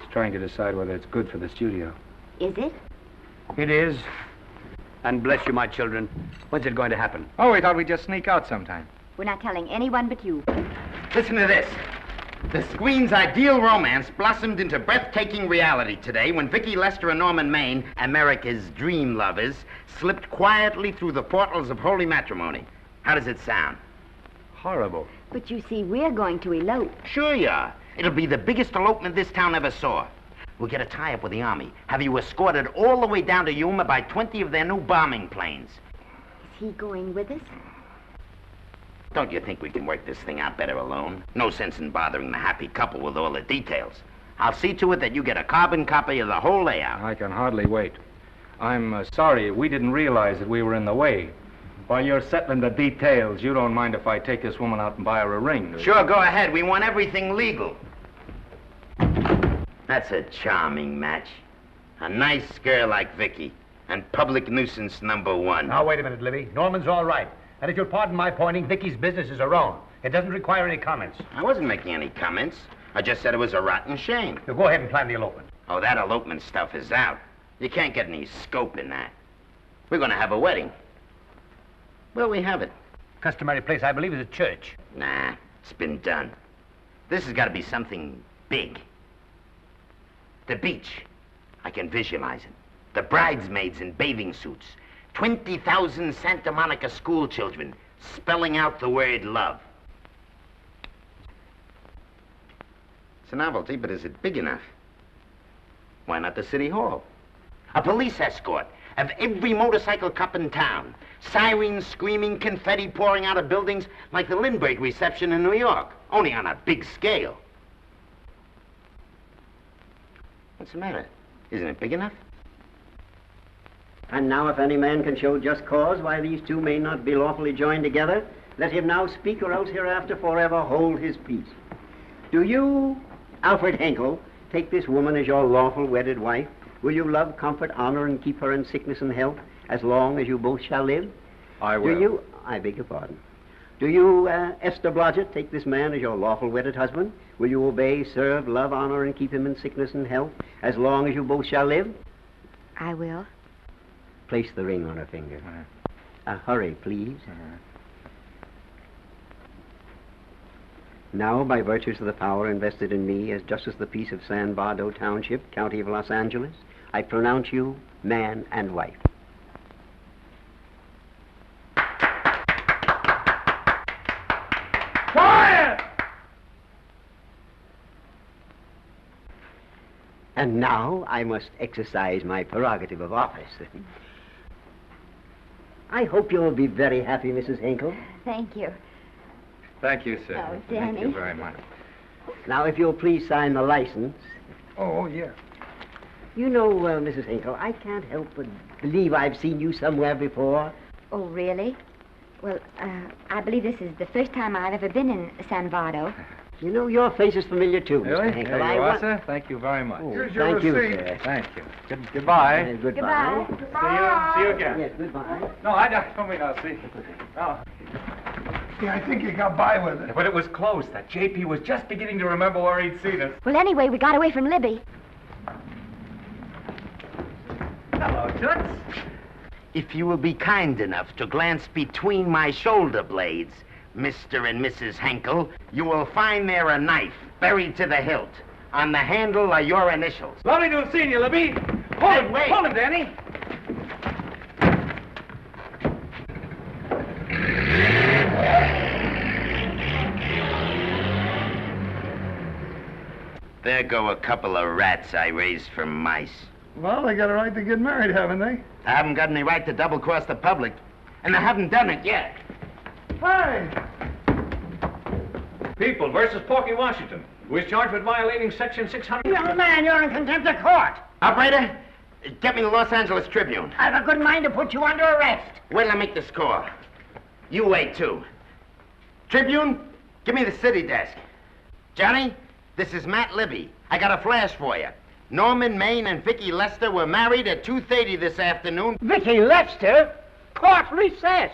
It's trying to decide whether it's good for the studio. Is it? It is. And bless you, my children. When's it going to happen? Oh, we thought we'd just sneak out sometime. We're not telling anyone but you. Listen to this. The screen's ideal romance blossomed into breathtaking reality today when Vicky Lester and Norman Maine, America's dream lovers, slipped quietly through the portals of holy matrimony. How does it sound? Horrible. But you see, we're going to elope. Sure you are. It'll be the biggest elopement this town ever saw. We'll get a tie-up with the Army, have you escorted all the way down to Yuma by 20 of their new bombing planes. Is he going with us? Don't you think we can work this thing out better alone? No sense in bothering the happy couple with all the details. I'll see to it that you get a carbon copy of the whole layout. I can hardly wait. I'm sorry we didn't realize that we were in the way. While you're settling the details, you don't mind if I take this woman out and buy her a ring, do you? Sure, go ahead. We want everything legal. That's a charming match. A nice girl like Vicky. And public nuisance #1. Now, wait a minute, Libby. Norman's all right. And if you'll pardon my pointing, Vicky's business is her own. It doesn't require any comments. I wasn't making any comments. I just said it was a rotten shame. So go ahead and plan the elopement. Oh, that elopement stuff is out. You can't get any scope in that. We're going to have a wedding. Where'll we have it? Customary place, I believe, is a church. Nah, it's been done. This has got to be something big. The beach. I can visualize it. The bridesmaids in bathing suits. 20,000 Santa Monica school children spelling out the word love. It's a novelty, but is it big enough? Why not the city hall? A police escort of every motorcycle cop in town. Sirens screaming, confetti pouring out of buildings like the Lindbergh reception in New York, only on a big scale. What's the matter? Isn't it big enough? And now if any man can show just cause why these two may not be lawfully joined together, let him now speak, or else hereafter forever hold his peace. Do you, Alfred Henkel, take this woman as your lawful wedded wife? Will you love, comfort, honor, and keep her in sickness and health as long as you both shall live? I will. Do you, I beg your pardon. Do you, Esther Blodgett, take this man as your lawful wedded husband? Will you obey, serve, love, honor, and keep him in sickness and health as long as you both shall live? I will. Place the ring on her finger. Hurry, please. Now, by virtues of the power invested in me as Justice of the Peace of San Bardo Township, County of Los Angeles, I pronounce you man and wife. Quiet! And now I must exercise my prerogative of office. I hope you'll be very happy, Mrs. Hinkle. Thank you. Thank you, sir. Oh, Thank Danny. you very much. Now, if you'll please sign the license. Oh, yeah. You know, Mrs. Hinkle, I can't help but believe I've seen you somewhere before. Oh, really? Well, I believe this is the first time I've ever been in San Bardo. You know, your face is familiar, too, Really? Mr. Hinkle. There you are, sir. Thank you very much. Oh, thank you, sir. Thank you. Goodbye. Goodbye. See you again. Yes, goodbye. No, I don't mean I'll see. Oh. Yeah, I think you got by with it. But it was close. That JP was just beginning to remember where he'd seen us. Well, anyway, we got away from Libby. Hello, Toots. If you will be kind enough to glance between my shoulder blades, Mr. and Mrs. Henkel, you will find there a knife buried to the hilt. On the handle are your initials. Lovely to have seen you, Libby. Hold him, Hold him, Danny. There go a couple of rats I raised from mice. Well, they got a right to get married, haven't they? I haven't got any right to double-cross the public, and I haven't done it yet. Hey! People versus Porky Washington, who is charged with violating Section 600. Young man, you're in contempt of court. Operator, get me the Los Angeles Tribune. I've a good mind to put you under arrest. Wait till I make the score. You wait, too. Tribune, give me the city desk. Johnny, this is Matt Libby. I got a flash for you. Norman Maine and Vicky Lester were married at 2:30 this afternoon. Vicky Lester? Court recess.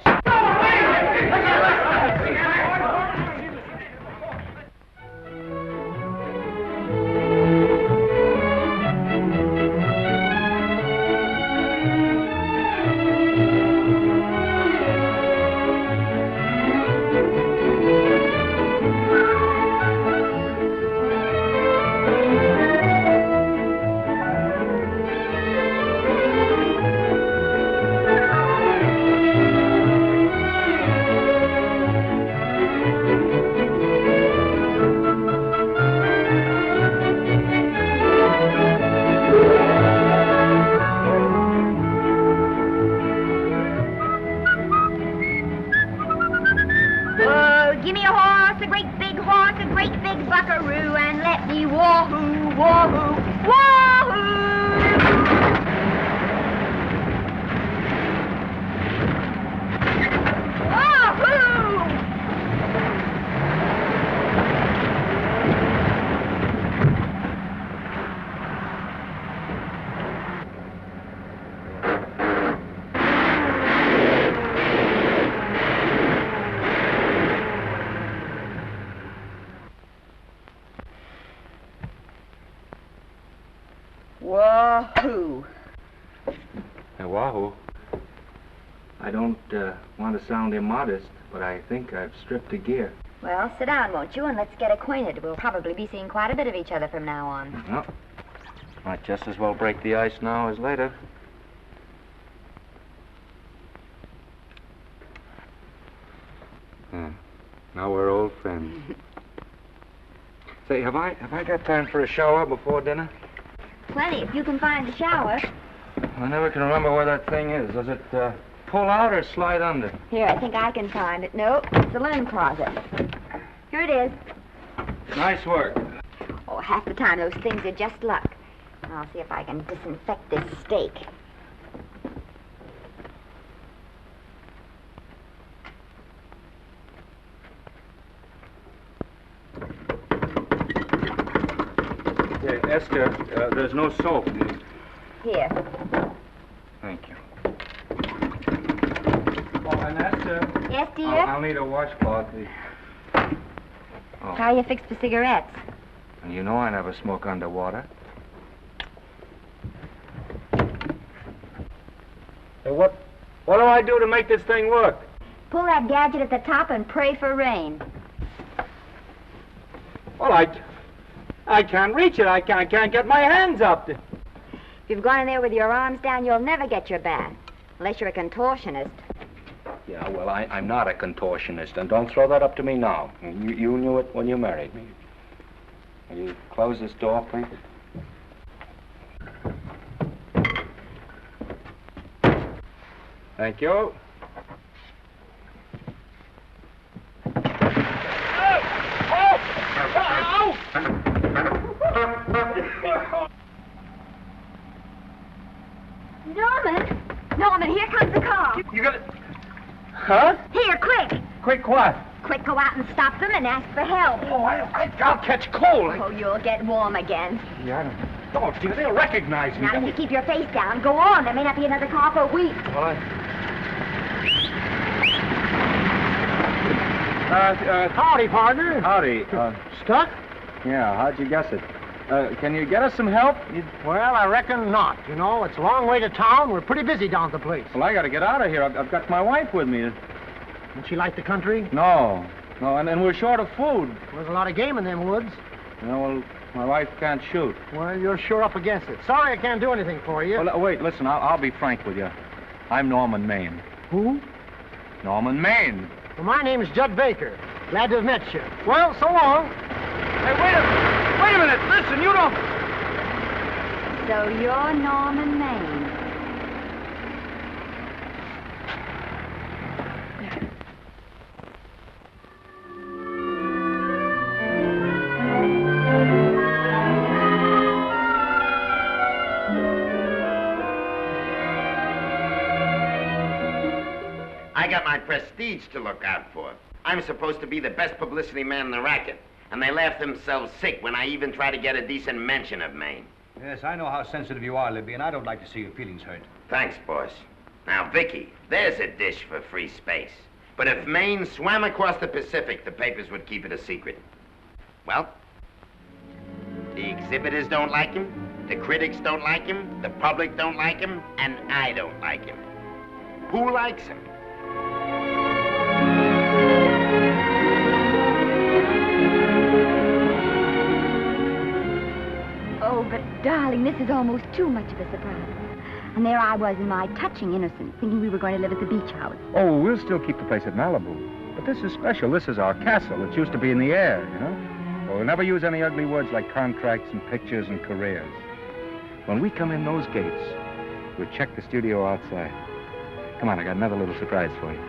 Wahoo! Hey, Wahoo. I don't want to sound immodest, but I think I've stripped a gear. Well, sit down, won't you, and let's get acquainted. We'll probably be seeing quite a bit of each other from now on. Well, might just as well break the ice now as later. Now we're old friends. Say, have I got time for a shower before dinner? Plenty, if you can find the shower. I never can remember where that thing is. Does it pull out or slide under? Here, I think I can find it. No, it's the linen closet. Here it is. Nice work. Oh, half the time those things are just luck. I'll see if I can disinfect this steak. Hey, Esther, there's no soap. Here. Thank you. Oh, and Esther. Yes, dear? I'll need a washcloth. Oh. How are you fixed for cigarettes? And you know I never smoke underwater. Hey, what do I do to make this thing work? Pull that gadget at the top and pray for rain. Well, I can't reach it. I can't get my hands up. If you've gone in there with your arms down, you'll never get your bath. Unless you're a contortionist. Yeah, well, I'm not a contortionist, and don't throw that up to me now. You knew it when you married me. Will you close this door, please? Thank you. Norman, here comes the car. You got it? Huh? Here, quick. Quick what? Quick, go out and stop them and ask for help. Oh, I'll catch cold. Oh, you'll get warm again. Yeah, I don't. Oh, dear, they'll recognize me. Now, if you keep your face down, go on. There may not be another car for a week. Well, howdy, partner. Howdy. Stuck? Yeah, how'd you guess it? Can you get us some help? Well, I reckon not. You know, it's a long way to town. We're pretty busy down at the place. Well, I got to get out of here. I've got my wife with me. Doesn't she like the country? No, and we're short of food. There's a lot of game in them woods. You know, well, my wife can't shoot. Well, you're sure up against it. Sorry I can't do anything for you. Well, wait, listen, I'll be frank with you. I'm Norman Maine. Who? Norman Maine. Well, my name's Judd Baker. Glad to have met you. Well, so long. Hey, wait a minute. Listen, you don't... So you're Norman Maine. I got my prestige to look out for. I'm supposed to be the best publicity man in the racket, and they laugh themselves sick when I even try to get a decent mention of Maine. Yes, I know how sensitive you are, Libby, and I don't like to see your feelings hurt. Thanks, boss. Now, Vicky, there's a dish for free space. But if Maine swam across the Pacific, the papers would keep it a secret. Well, the exhibitors don't like him, the critics don't like him, the public don't like him, and I don't like him. Who likes him? Oh, but darling, this is almost too much of a surprise. And there I was in my touching innocence, thinking we were going to live at the beach house. Oh, we'll still keep the place at Malibu. But this is special. This is our castle. It used to be in the air, you know? Well, we'll never use any ugly words like contracts and pictures and careers. When we come in those gates, we'll check the studio outside. Come on, I got another little surprise for you.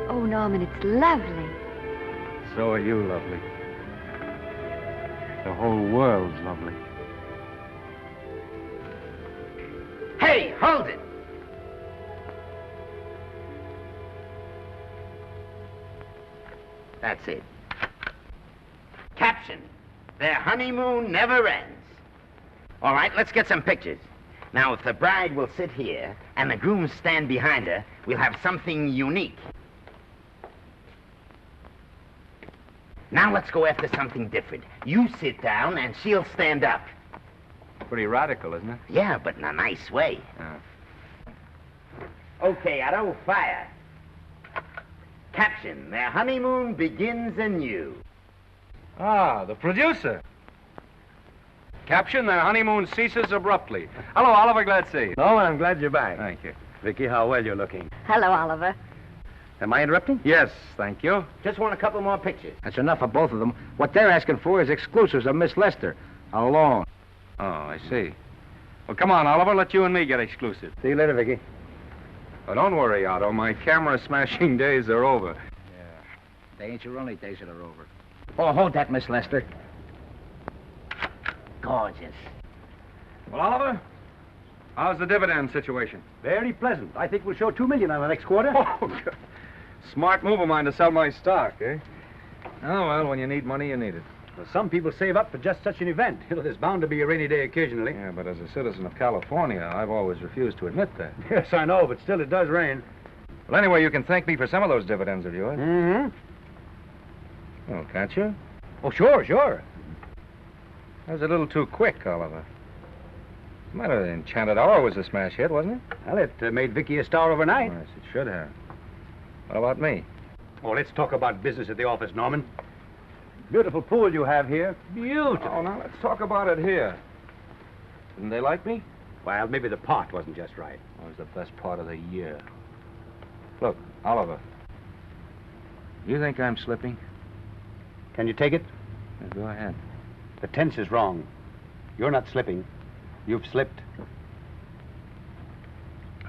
Oh, Norman, it's lovely. So are you lovely. The whole world's lovely. Hey, hold it! That's it. Caption: Their honeymoon never ends. All right, let's get some pictures. Now, if the bride will sit here and the groom stand behind her, we'll have something unique. Now let's go after something different. You sit down and she'll stand up. Pretty radical, isn't it? Yeah, but in a nice way. Okay, Otto, fire. Caption, their honeymoon begins anew. Ah, the producer. Caption, their honeymoon ceases abruptly. Hello, Oliver, glad to see you. No, I'm glad you're back. Thank you. Vicky, how well you're looking. Hello, Oliver. Am I interrupting? Yes, thank you. Just want a couple more pictures. That's enough of both of them. What they're asking for is exclusives of Miss Lester. Alone. Oh, I see. Well, come on, Oliver, let you and me get exclusive. See you later, Vicky. Oh, don't worry, Otto. My camera smashing days are over. They ain't your only days that are over. Oh, hold that, Miss Lester. Gorgeous. Well, Oliver, how's the dividend situation? Very pleasant. I think we'll show $2 million on the next quarter. Oh, God. Smart move of mine to sell my stock, eh? Oh, well, when you need money, you need it. Well, some people save up for just such an event. You know, there's bound to be a rainy day occasionally. Yeah, but as a citizen of California, I've always refused to admit that. Yes, I know, but still it does rain. Well, anyway, you can thank me for some of those dividends of yours. Mm-hmm. Oh, can't you? Oh, sure. That was a little too quick, Oliver. The matter, the Enchanted Hour was a smash hit, wasn't it? Well, it made Vicky a star overnight. Yes, it should have. What about me? Oh, let's talk about business at the office, Norman. Beautiful pool you have here. Beautiful. Oh, now let's talk about it here. Didn't they like me? Well, maybe the part wasn't just right. That was the best part of the year. Look, Oliver. You think I'm slipping? Can you take it? Yeah, go ahead. The tense is wrong. You're not slipping. You've slipped.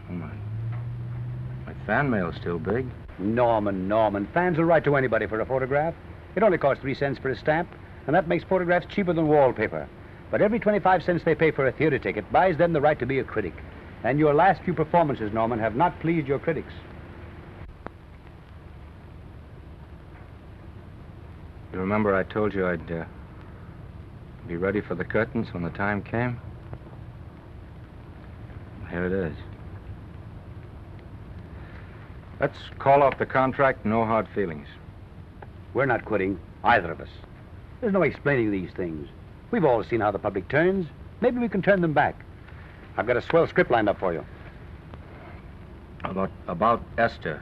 Oh, my fan mail's still big. Norman. Fans will write to anybody for a photograph. It only costs 3 cents for a stamp, and that makes photographs cheaper than wallpaper. But every 25 cents they pay for a theater ticket buys them the right to be a critic. And your last few performances, Norman, have not pleased your critics. You remember I told you I'd be ready for the curtains when the time came? Here it is. Let's call off the contract, no hard feelings. We're not quitting, either of us. There's no explaining these things. We've all seen how the public turns. Maybe we can turn them back. I've got a swell script lined up for you. About Esther.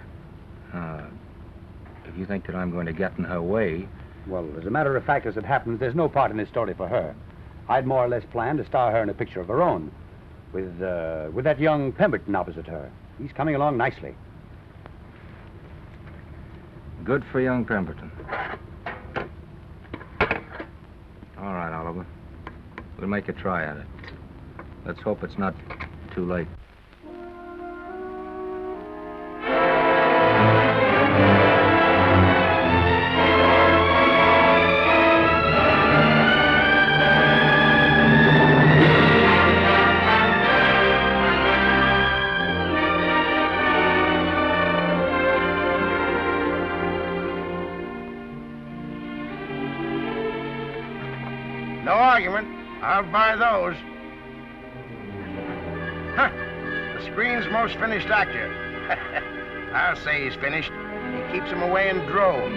If you think that I'm going to get in her way... Well, as a matter of fact, as it happens, there's no part in this story for her. I'd more or less planned to star her in a picture of her own, with that young Pemberton opposite her. He's coming along nicely. Good for young Pemberton. All right, Oliver. We'll make a try at it. Let's hope it's not too late. No argument. I'll buy those. Huh. The screen's most finished actor. I'll say he's finished. He keeps them away in droves.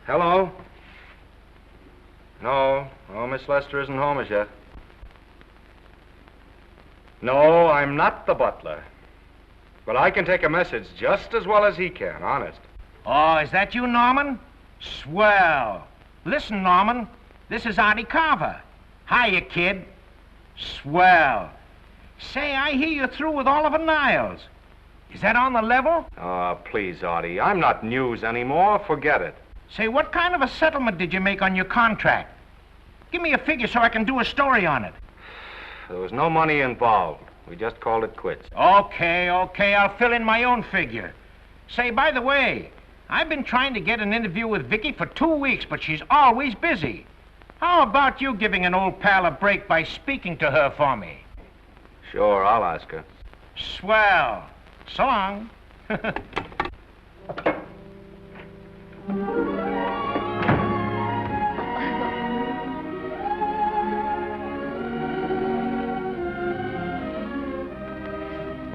Hello? No, Miss Lester isn't home as yet. No, I'm not the butler. But I can take a message just as well as he can, honest. Oh, is that you, Norman? Swell. Listen, Norman, This is Artie Carver. Hiya, kid. Swell. Say, I hear you're through with Oliver Niles. Is that on the level? Oh, please, Artie. I'm not news anymore. Forget it. Say, what kind of a settlement did you make on your contract? Give me a figure so I can do a story on it. There was no money involved. We just called it quits. Okay, I'll fill in my own figure. Say, by the way, I've been trying to get an interview with Vicky for 2 weeks, but she's always busy. How about you giving an old pal a break by speaking to her for me? Sure, I'll ask her. Swell. So long.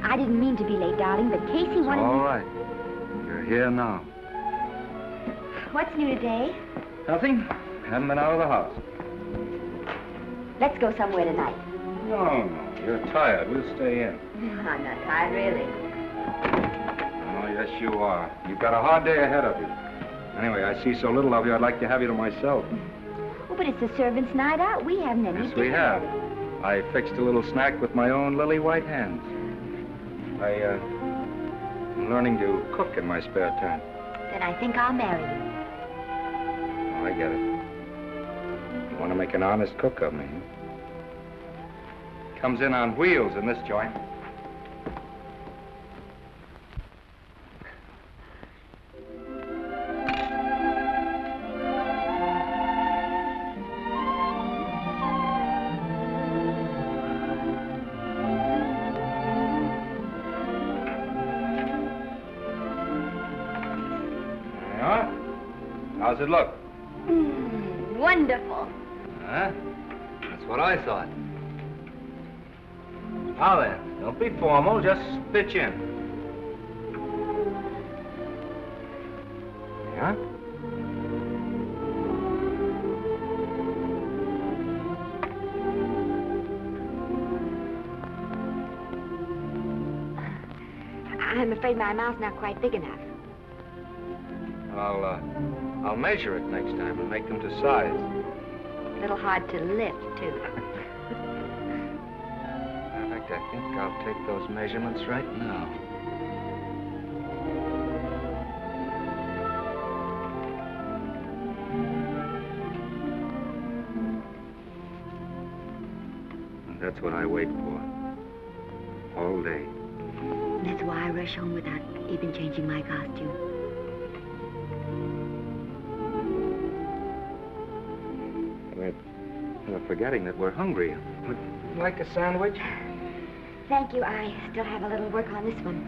I didn't mean to be late, darling, but Casey wanted All right. You're here now. What's new today? Nothing. Haven't been out of the house. Let's go somewhere tonight. No. You're tired. We'll stay in. I'm not tired, really. Oh, yes, you are. You've got a hard day ahead of you. Anyway, I see so little of you, I'd like to have you to myself. Oh, but it's the servants' night out. We haven't any Yes, we have. I fixed a little snack with my own lily white hands. I'm learning to cook in my spare time. Then I think I'll marry you. Oh, I get it. You want to make an honest cook of me, huh? Comes in on wheels in this joint. Yeah? How's it look? Wonderful. Huh? That's what I thought. Now then, don't be formal, just pitch in. Yeah? I'm afraid my mouth's not quite big enough. I'll measure it next time and make them to size. A little hard to lift, too. In fact, I think I'll take those measurements right now. And that's what I wait for. All day. That's why I rush home without even changing my costume. We're forgetting that we're hungry. Would you like a sandwich? Thank you. I still have a little work on this one.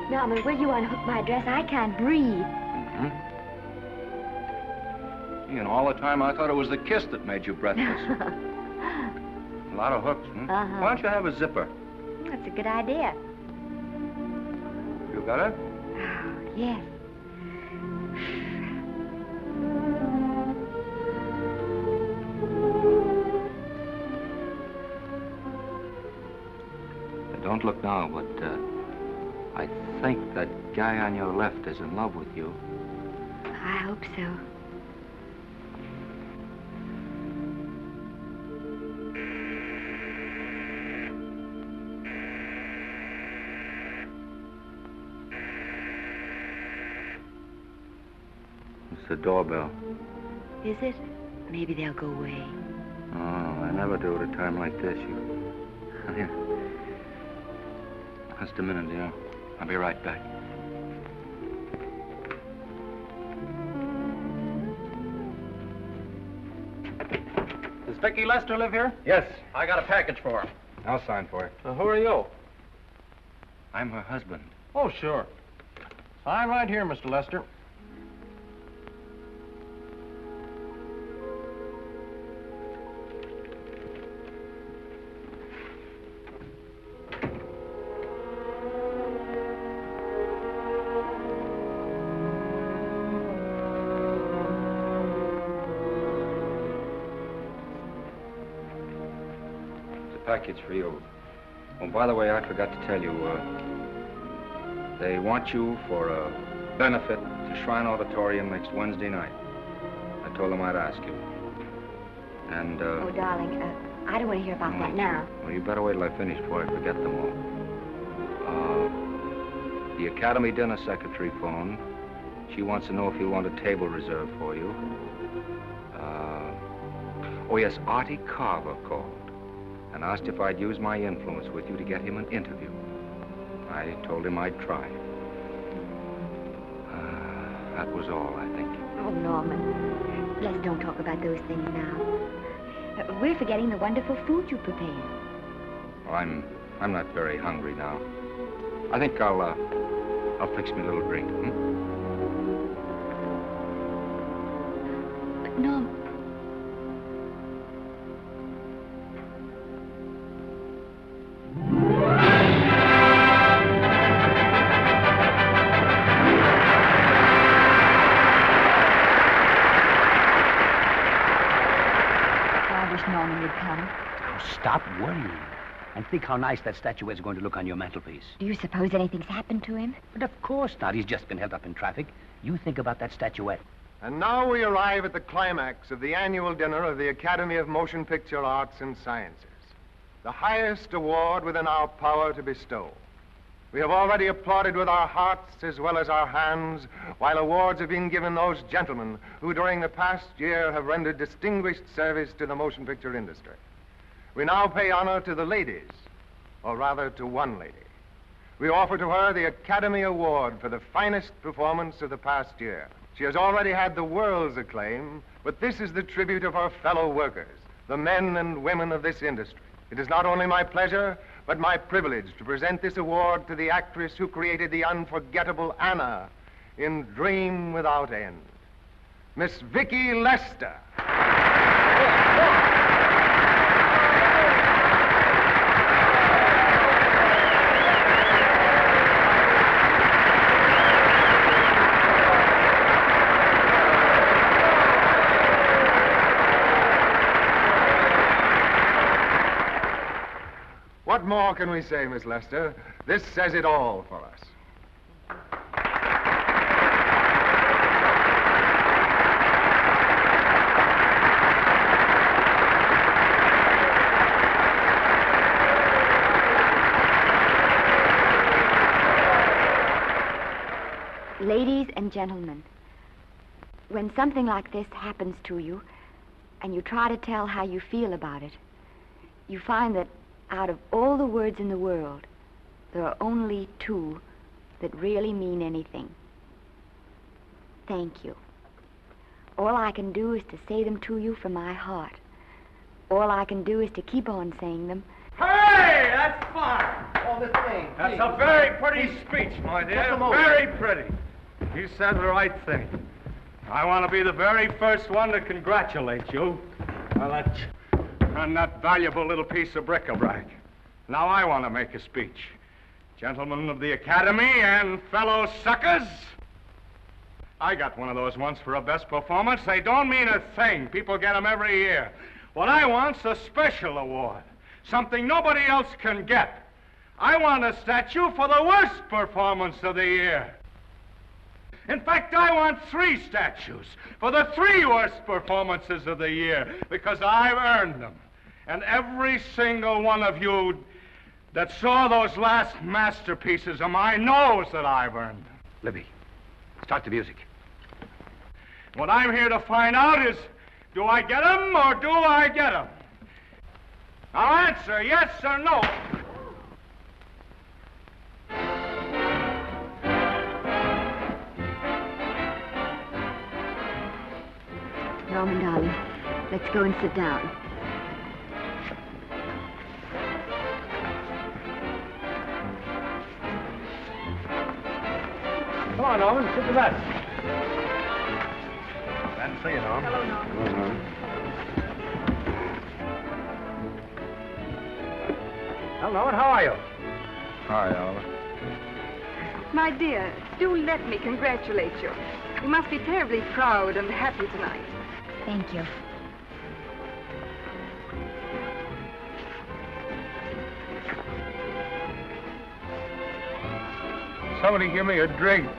Norman, will you unhook my dress? I can't breathe. Mm-hmm. And all the time I thought it was the kiss that made you breathless. A lot of hooks, hmm? Uh-huh. Why don't you have a zipper? That's a good idea. You got it? Oh, yes. Don't look now, but I think that guy on your left is in love with you. I hope so. It's the doorbell. Is it? Maybe they'll go away. Oh, I never do at a time like this. You... Here. Just a minute, dear. I'll be right back. Does Vicky Lester live here? Yes. I got a package for her. I'll sign for it. Who are you? I'm her husband. Oh, sure. Sign right here, Mr. Lester. Package for you. Oh, by the way, I forgot to tell you, they want you for a benefit to Shrine Auditorium next Wednesday night. I told them I'd ask you. And, Oh, darling, I don't want to hear about that now. Well, you better wait till I finish before I forget them all. The Academy dinner secretary phoned. She wants to know if you want a table reserved for you. Oh, yes, Artie Carver called and asked if I'd use my influence with you to get him an interview. I told him I'd try. That was all, I think. Oh, Norman, let's don't talk about those things now. We're forgetting the wonderful food you prepared. Well, I'm not very hungry now. I think I'll fix me a little drink, But, Norm... Stop worrying. And think how nice that statuette's going to look on your mantelpiece. Do you suppose anything's happened to him? But of course not. He's just been held up in traffic. You think about that statuette. And now we arrive at the climax of the annual dinner of the Academy of Motion Picture Arts and Sciences, the highest award within our power to bestow. We have already applauded with our hearts as well as our hands, while awards have been given those gentlemen who during the past year have rendered distinguished service to the motion picture industry. We now pay honor to the ladies, or rather to one lady. We offer to her the Academy Award for the finest performance of the past year. She has already had the world's acclaim, but this is the tribute of her fellow workers, the men and women of this industry. It is not only my pleasure, but my privilege to present this award to the actress who created the unforgettable Anna in Dream Without End, Miss Vicki Lester. What more can we say, Miss Lester? This says it all for us. Ladies and gentlemen, when something like this happens to you, and you try to tell how you feel about it, you find that out of all the words in the world, there are only two that really mean anything. Thank you. All I can do is to say them to you from my heart. All I can do is to keep on saying them. Hey, that's fine. All this thing. That's a very pretty speech, my dear. Very pretty. You said the right thing. I want to be the very first one to congratulate you on that valuable little piece of bric-a-brac. Now I want to make a speech. Gentlemen of the Academy and fellow suckers, I got one of those once for a best performance. They don't mean a thing. People get them every year. What I want's a special award, something nobody else can get. I want a statue for the worst performance of the year. In fact, I want 3 statues for the 3 worst performances of the year, because I've earned them. And every single one of you that saw those last masterpieces of mine knows that I've earned them. Libby, start the music. What I'm here to find out is, do I get them or do I get them? Now answer yes or no. Norman, darling, let's go and sit down. Come on, Norman, sit to that. Glad to see you, Norm. Hello, Norman. Well, Norman, how are you? Hi, Oliver. My dear, do let me congratulate you. You must be terribly proud and happy tonight. Thank you. Somebody give me a drink.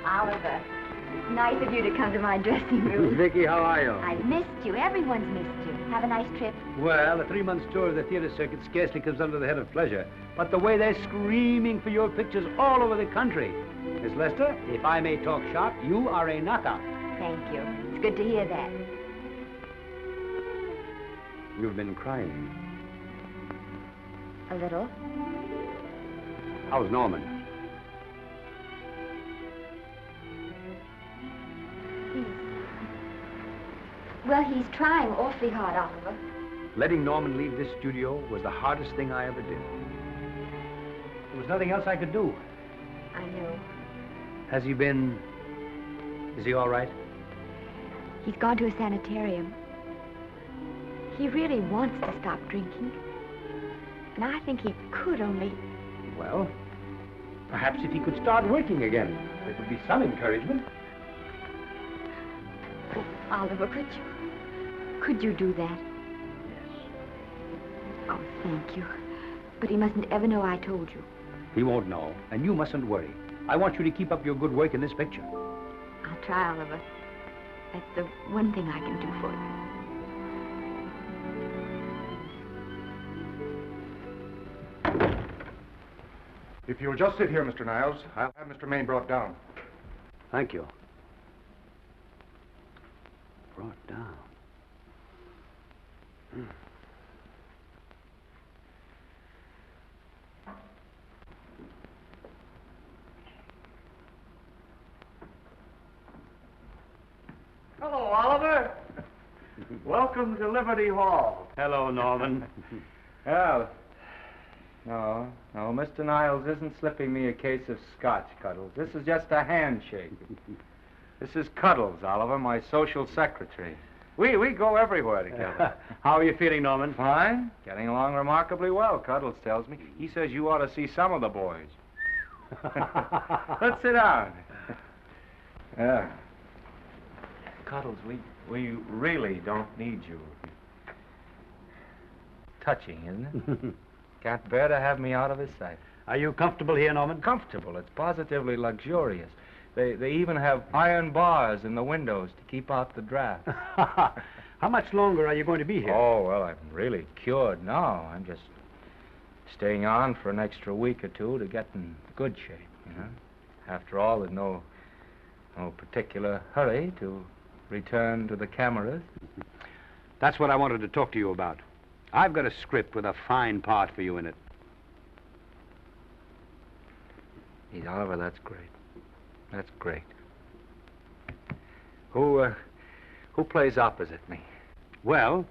Oliver, it's nice of you to come to my dressing room. Vicky, how are you? I've missed you. Everyone's missed you. Have a nice trip. Well, a 3-month tour of the theater circuit scarcely comes under the head of pleasure. But the way they're screaming for your pictures all over the country. Miss Lester, if I may talk shop, you are a knockout. Thank you. It's good to hear that. You've been crying. A little. How's Norman? Well, he's trying awfully hard, Oliver. Letting Norman leave this studio was the hardest thing I ever did. There was nothing else I could do. I know. Has he been... Is he all right? He's gone to a sanitarium. He really wants to stop drinking. And I think he could only... Well, perhaps if he could start working again, it would be some encouragement. Oh, Oliver, could you do that? Yes. Oh, thank you. But he mustn't ever know I told you. He won't know, and you mustn't worry. I want you to keep up your good work in this picture. I'll try, Oliver. That's the one thing I can do for you. If you'll just sit here, Mr. Niles, I'll have Mr. Maine brought down. Thank you. Brought down. Hello, Oliver. Welcome to Liberty Hall. Hello, Norman. Well, no, Mr. Niles isn't slipping me a case of scotch, Cuddles. This is just a handshake. This is Cuddles, Oliver, my social secretary. We go everywhere together. How are you feeling, Norman? Fine. Getting along remarkably well, Cuddles tells me. He says you ought to see some of the boys. Let's sit down. Yeah. Cuddles, we really don't need you. Touching, isn't it? Can't bear to have me out of his sight. Are you comfortable here, Norman? Comfortable. It's positively luxurious. They even have iron bars in the windows to keep out the draft. How much longer are you going to be here? Oh, well, I'm really cured now. I'm just staying on for an extra week or two to get in good shape, you know. After all, there's no particular hurry to return to the cameras. That's what I wanted to talk to you about. I've got a script with a fine part for you in it. Gee, Oliver, that's great. That's great. Who plays opposite me? Well,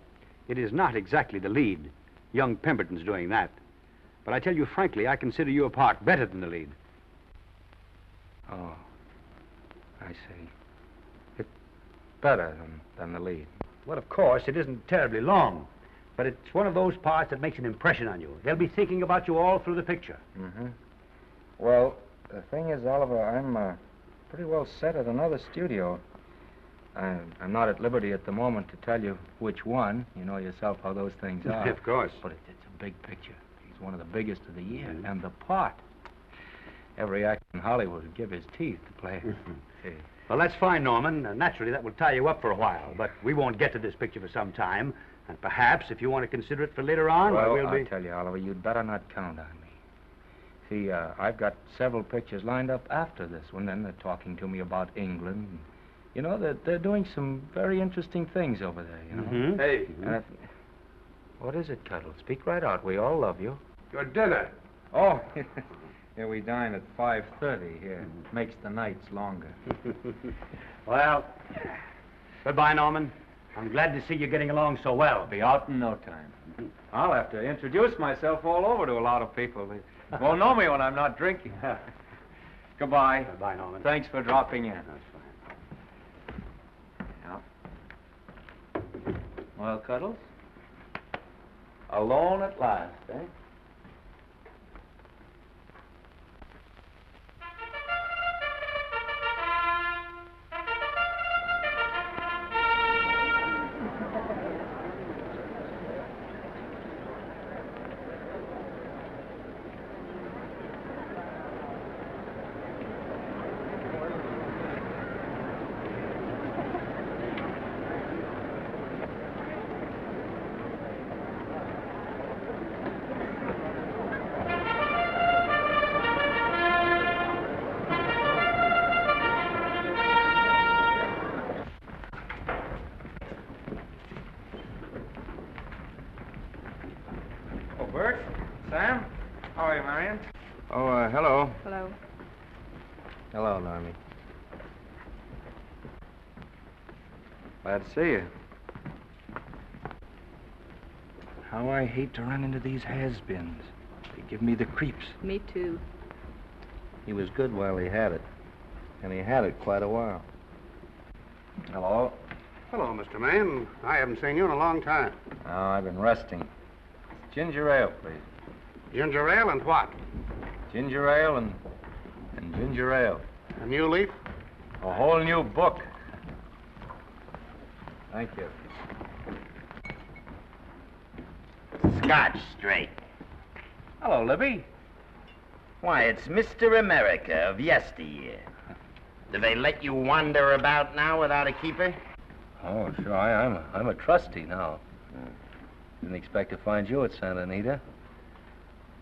it is not exactly the lead. Young Pemberton's doing that. But I tell you frankly, I consider your part better than the lead. Oh, I see. It's better than the lead. Well, of course, it isn't terribly long. But it's one of those parts that makes an impression on you. They'll be thinking about you all through the picture. Mm-hmm. Well, the thing is, Oliver, I'm pretty well set at another studio. I'm not at liberty at the moment to tell you which one. You know yourself how those things are. Of course. But it's a big picture. It's one of the biggest of the year. Mm-hmm. And the part. Every actor in Hollywood would give his teeth to play it. See. Well, that's fine, Norman. Naturally, that will tie you up for a while. But we won't get to this picture for some time. And perhaps, if you want to consider it for later on, well, we'll be... I'll tell you, Oliver, you'd better not count on me. See, I've got several pictures lined up after this one. Then they're talking to me about England. You know, they're doing some very interesting things over there, you know. Mm-hmm. Hey. What is it, Cuddle? Speak right out. We all love you. Your dinner. Oh, yeah, we dine at 5:30 here. Makes the nights longer. Well, goodbye, Norman. I'm glad to see you getting along so well. Be out in no time. I'll have to introduce myself all over to a lot of people. They won't know me when I'm not drinking. Goodbye. Bye, Norman. Thanks for dropping in. Yeah. Well, Cuddles? Alone at last, eh? Sam? How are you, Marion? Oh, hello. Hello. Hello, Normie. Glad to see you. How I hate to run into these has-beens. They give me the creeps. Me too. He was good while he had it. And he had it quite a while. Hello? Hello, Mr. Maine. I haven't seen you in a long time. Oh, I've been resting. Ginger ale, please. Ginger ale and what? Ginger ale and ginger ale. A new leaf? A whole new book. Thank you. Scotch straight. Hello, Libby. Why, it's Mr. America of yesteryear. Do they let you wander about now without a keeper? Oh, sure. I'm a trustee now. Didn't expect to find you at Santa Anita.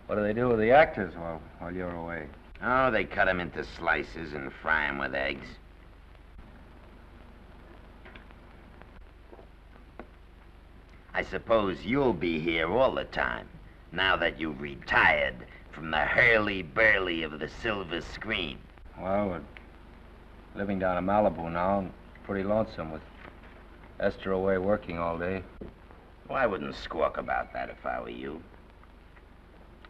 What do they do with the actors while you're away? Oh, they cut them into slices and fry them with eggs. I suppose you'll be here all the time, now that you've retired from the hurly-burly of the silver screen. Well, we're living down in Malibu now, and pretty lonesome with Esther away working all day. Well, I wouldn't squawk about that if I were you.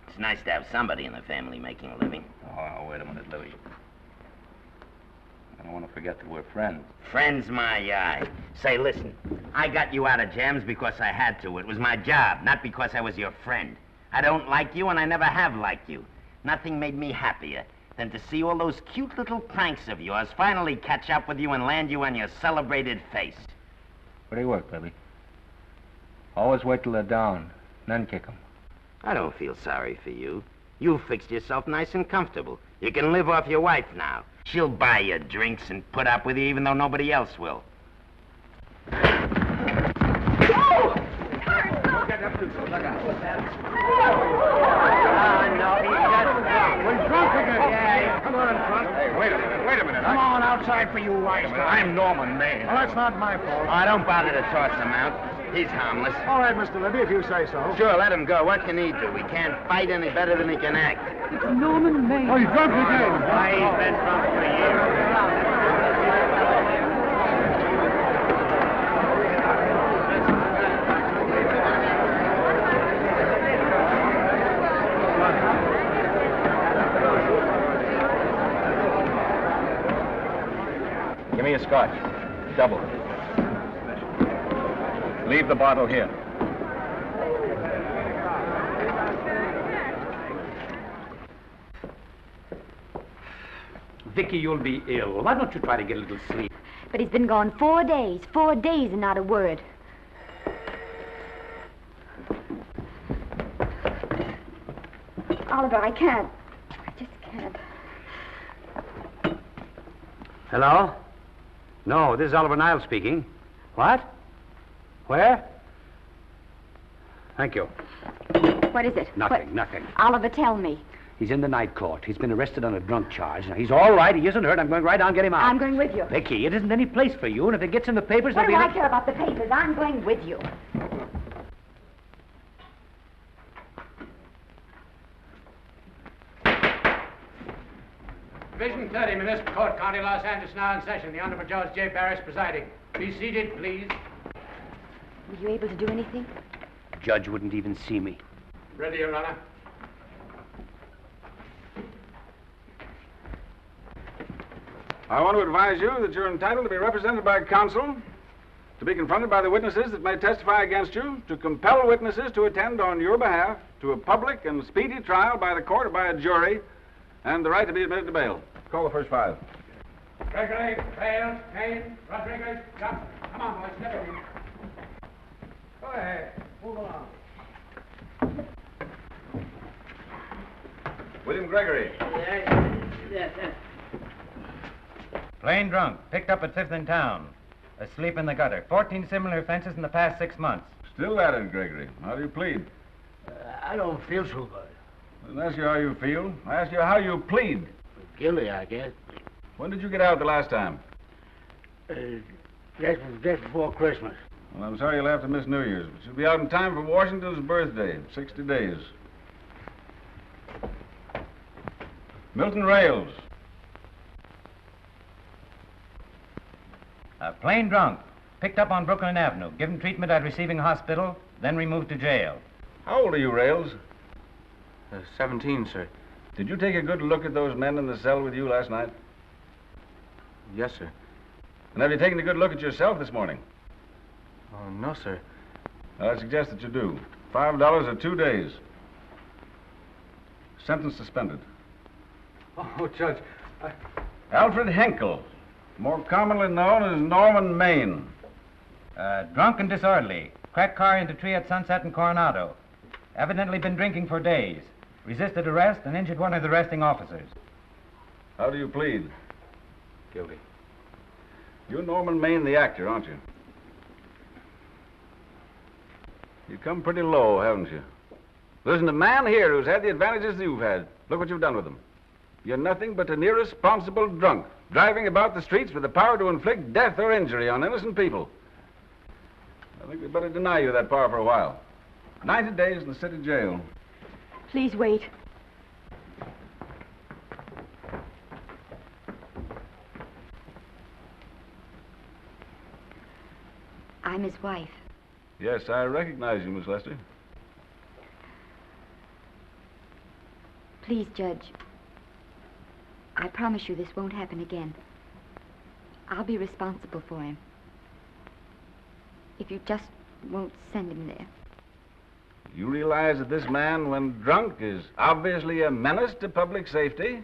It's nice to have somebody in the family making a living. Oh, wait a minute, Louie. I don't want to forget that we're friends. Friends, my eye. Say, listen, I got you out of jams because I had to. It was my job, not because I was your friend. I don't like you, and I never have liked you. Nothing made me happier than to see all those cute little pranks of yours finally catch up with you and land you on your celebrated face. Where do you work, Libby? Always wait till they're down, then kick 'em. I don't feel sorry for you. You've fixed yourself nice and comfortable. You can live off your wife now. She'll buy you drinks and put up with you even though nobody else will. We're drunk again. Yeah, come on, drunk. Hey, wait a minute. Come on outside for you wise guys. I'm Norman Maine. Well, that's not my fault. Oh, don't bother to toss him out. He's harmless. All right, Mr. Libby, if you say so. Sure, let him go. What can he do? He can't fight any better than he can act. It's Norman Maine. Oh, he's drunk again. Why, he's been drunk for years. Give me a scotch. Double. Leave the bottle here. Vicky, you'll be ill. Why don't you try to get a little sleep? But he's been gone 4 days. 4 days and not a word. Oliver, I can't. I just can't. Hello? No, this is Oliver Niles speaking. What? Where? Thank you. What is it? Nothing, nothing. Oliver, tell me. He's in the night court. He's been arrested on a drunk charge. Now, he's all right. He isn't hurt. I'm going right down and get him out. I'm going with you. Vicky, it isn't any place for you, and if it gets in the papers, What do there'll I be... care about the papers? I'm going with you. Division 30, Municipal Court, County Los Angeles, now in session. The Honorable Judge J. Barris presiding. Be seated, please. Were you able to do anything? The judge wouldn't even see me. Ready, Your Honor. I want to advise you that you're entitled to be represented by counsel, to be confronted by the witnesses that may testify against you, to compel witnesses to attend on your behalf to a public and speedy trial by the court or by a jury, and the right to be admitted to bail. Call the first 5. Gregory, Bales, Kane, Rodriguez, Johnson. Come on, boys, step in. Go ahead. Move along. William Gregory. Yes. Plain drunk, picked up at 5th in town. Asleep in the gutter. 14 similar offenses in the past 6 months. Still at it, Gregory. How do you plead? I don't feel so good. I didn't ask you how you feel. I asked you how you plead. Guilty, I guess. When did you get out the last time? Just before Christmas. Well, I'm sorry you'll have to miss New Year's, but you'll be out in time for Washington's birthday, 60 days. Milton Rails. Plain drunk, picked up on Brooklyn Avenue, given treatment at receiving hospital, then removed to jail. How old are you, Rails? 17, sir. Did you take a good look at those men in the cell with you last night? Yes, sir. And have you taken a good look at yourself this morning? Oh, no, sir. I suggest that you do. $5 or 2 days. Sentence suspended. Oh, Judge, Alfred Henkel, more commonly known as Norman Maine. Drunk and disorderly. Cracked car into tree at Sunset and Coronado. Evidently been drinking for days. Resisted arrest and injured one of the arresting officers. How do you plead? Guilty. You're Norman Maine, the actor, aren't you? You've come pretty low, haven't you? There isn't a man here who's had the advantages you've had. Look what you've done with them. You're nothing but an irresponsible drunk, driving about the streets with the power to inflict death or injury on innocent people. I think we'd better deny you that power for a while. 90 days in the city jail. Please wait. I'm his wife. Yes, I recognize you, Miss Lester. Please, Judge. I promise you this won't happen again. I'll be responsible for him. If you just won't send him there. You realize that this man, when drunk, is obviously a menace to public safety?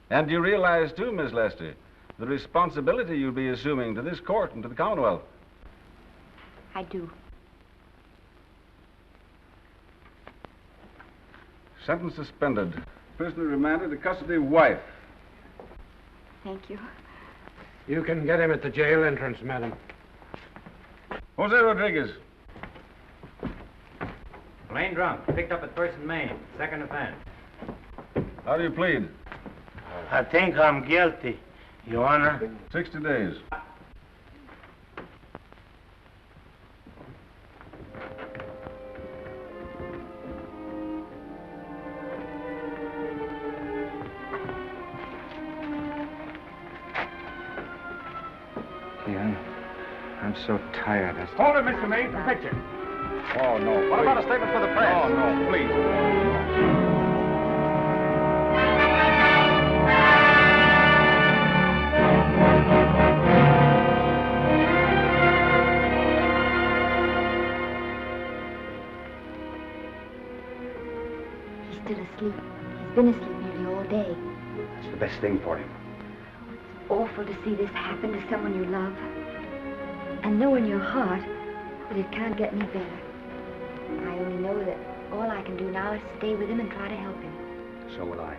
And you realize, too, Miss Lester, the responsibility you'll be assuming to this court and to the Commonwealth? I do. Sentence suspended. Prisoner remanded to custody wife. Thank you. You can get him at the jail entrance, madam. Jose Rodriguez. Plain drunk, picked up at 1st and Main, 2nd offense. How do you plead? I think I'm guilty, Your Honor. 60 days. I'm so tired. Hold it, Mr. Maine, for picture. Oh, no. What about a statement for the press? Oh, no, please. He's still asleep. He's been asleep nearly all day. It's the best thing for him. It's awful to see this happen to someone you love. And know in your heart that it can't get any better. I only know that all I can do now is stay with him and try to help him. So will I.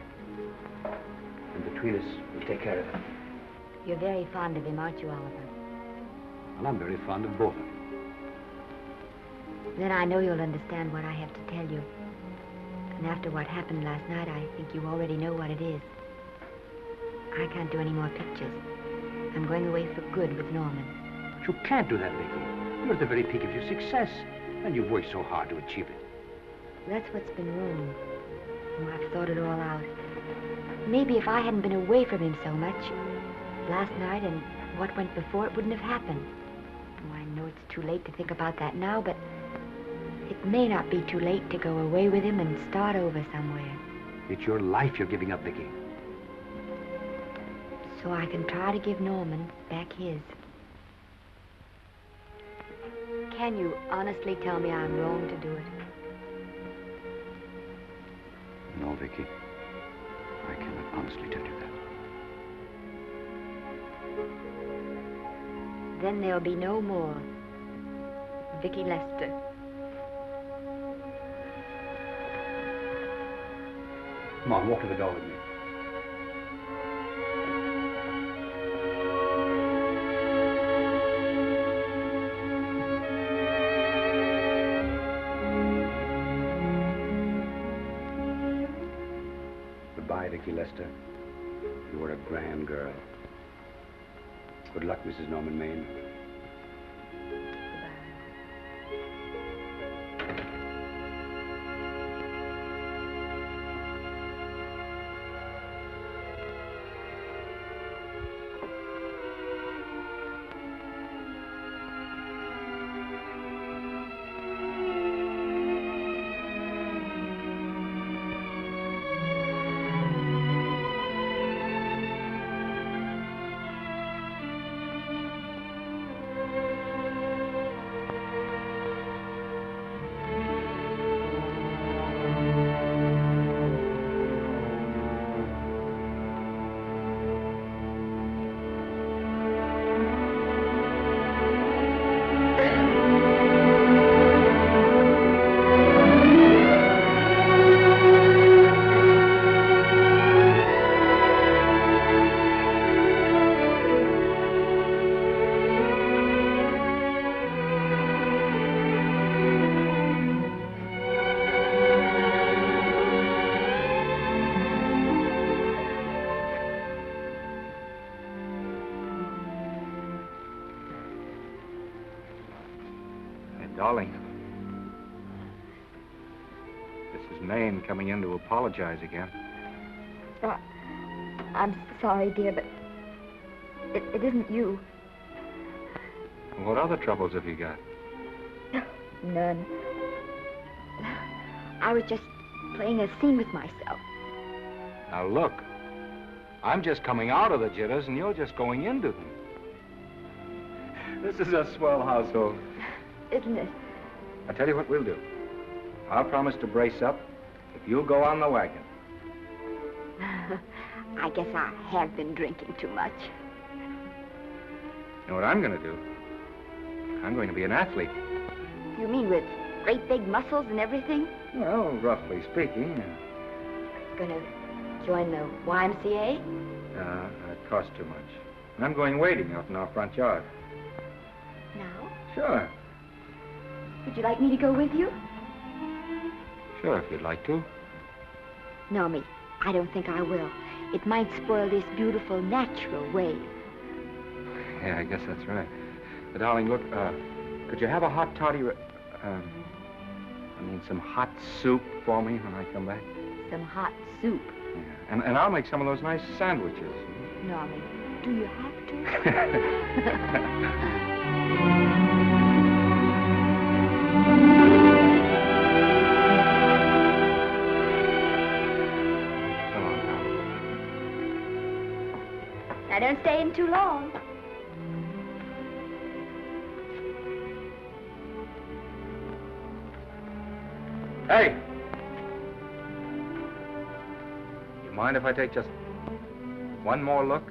And between us, we'll take care of him. You're very fond of him, aren't you, Oliver? Well, I'm very fond of both of them. Then I know you'll understand what I have to tell you. And after what happened last night, I think you already know what it is. I can't do any more pictures. I'm going away for good with Norman. But you can't do that, Vicky. You're at the very peak of your success, and you've worked so hard to achieve it. That's what's been wrong. Oh, I've thought it all out. Maybe if I hadn't been away from him so much, last night and what went before, it wouldn't have happened. Oh, I know it's too late to think about that now, but it may not be too late to go away with him and start over somewhere. It's your life you're giving up, Vicky. so I can try to give Norman back his. Can you honestly tell me I'm wrong to do it? No, Vicky. I cannot honestly tell you that. Then there'll be no more Vicky Lester. Come on, walk to the door with me. Goodbye, Vicky Lester. You were a grand girl. Good luck, Mrs. Norman Maine. Darling, this is Maine coming in to apologize again. I'm sorry, dear, but it isn't you. What other troubles have you got? None. I was just playing a scene with myself. Now look, I'm just coming out of the jitters and you're just going into them. This is a swell household. Isn't it? I'll tell you what we'll do. I'll promise to brace up if you'll go on the wagon. I guess I have been drinking too much. You know what I'm going to do? I'm going to be an athlete. You mean with great big muscles and everything? Well, roughly speaking. Gonna join the YMCA? It costs too much. I'm going wading out in our front yard. Now? Sure. Would you like me to go with you? Sure, if you'd like to. No, me. I don't think I will. It might spoil this beautiful, natural wave. Yeah, I guess that's right. But, darling, look, could you have a hot toddy, some hot soup for me when I come back? Some hot soup? Yeah. And I'll make some of those nice sandwiches. Norman, do you have to? Now, don't stay in too long. Hey! You mind if I take just one more look?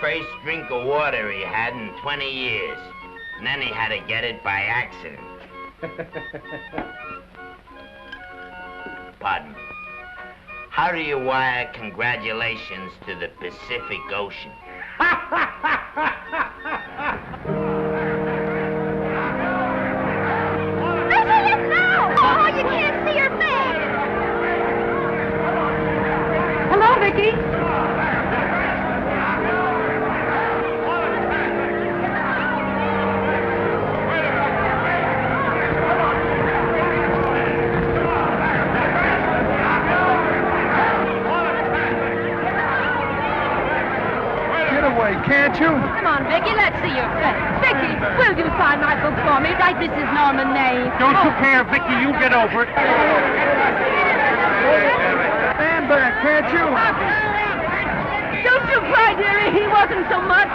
first drink of water he had in 20 years. And then he had to get it by accident. Pardon me. How do you wire congratulations to the Pacific Ocean? Oh, you can't see her face. Hello, Vicky. Can't you? Come on, Vicky, let's see your face. Vicky, will you sign my book for me? Write Mrs. Norman May. Don't you care, Vicky. You get over it. Stand back, can't you? Don't you cry, dearie. He wasn't so much.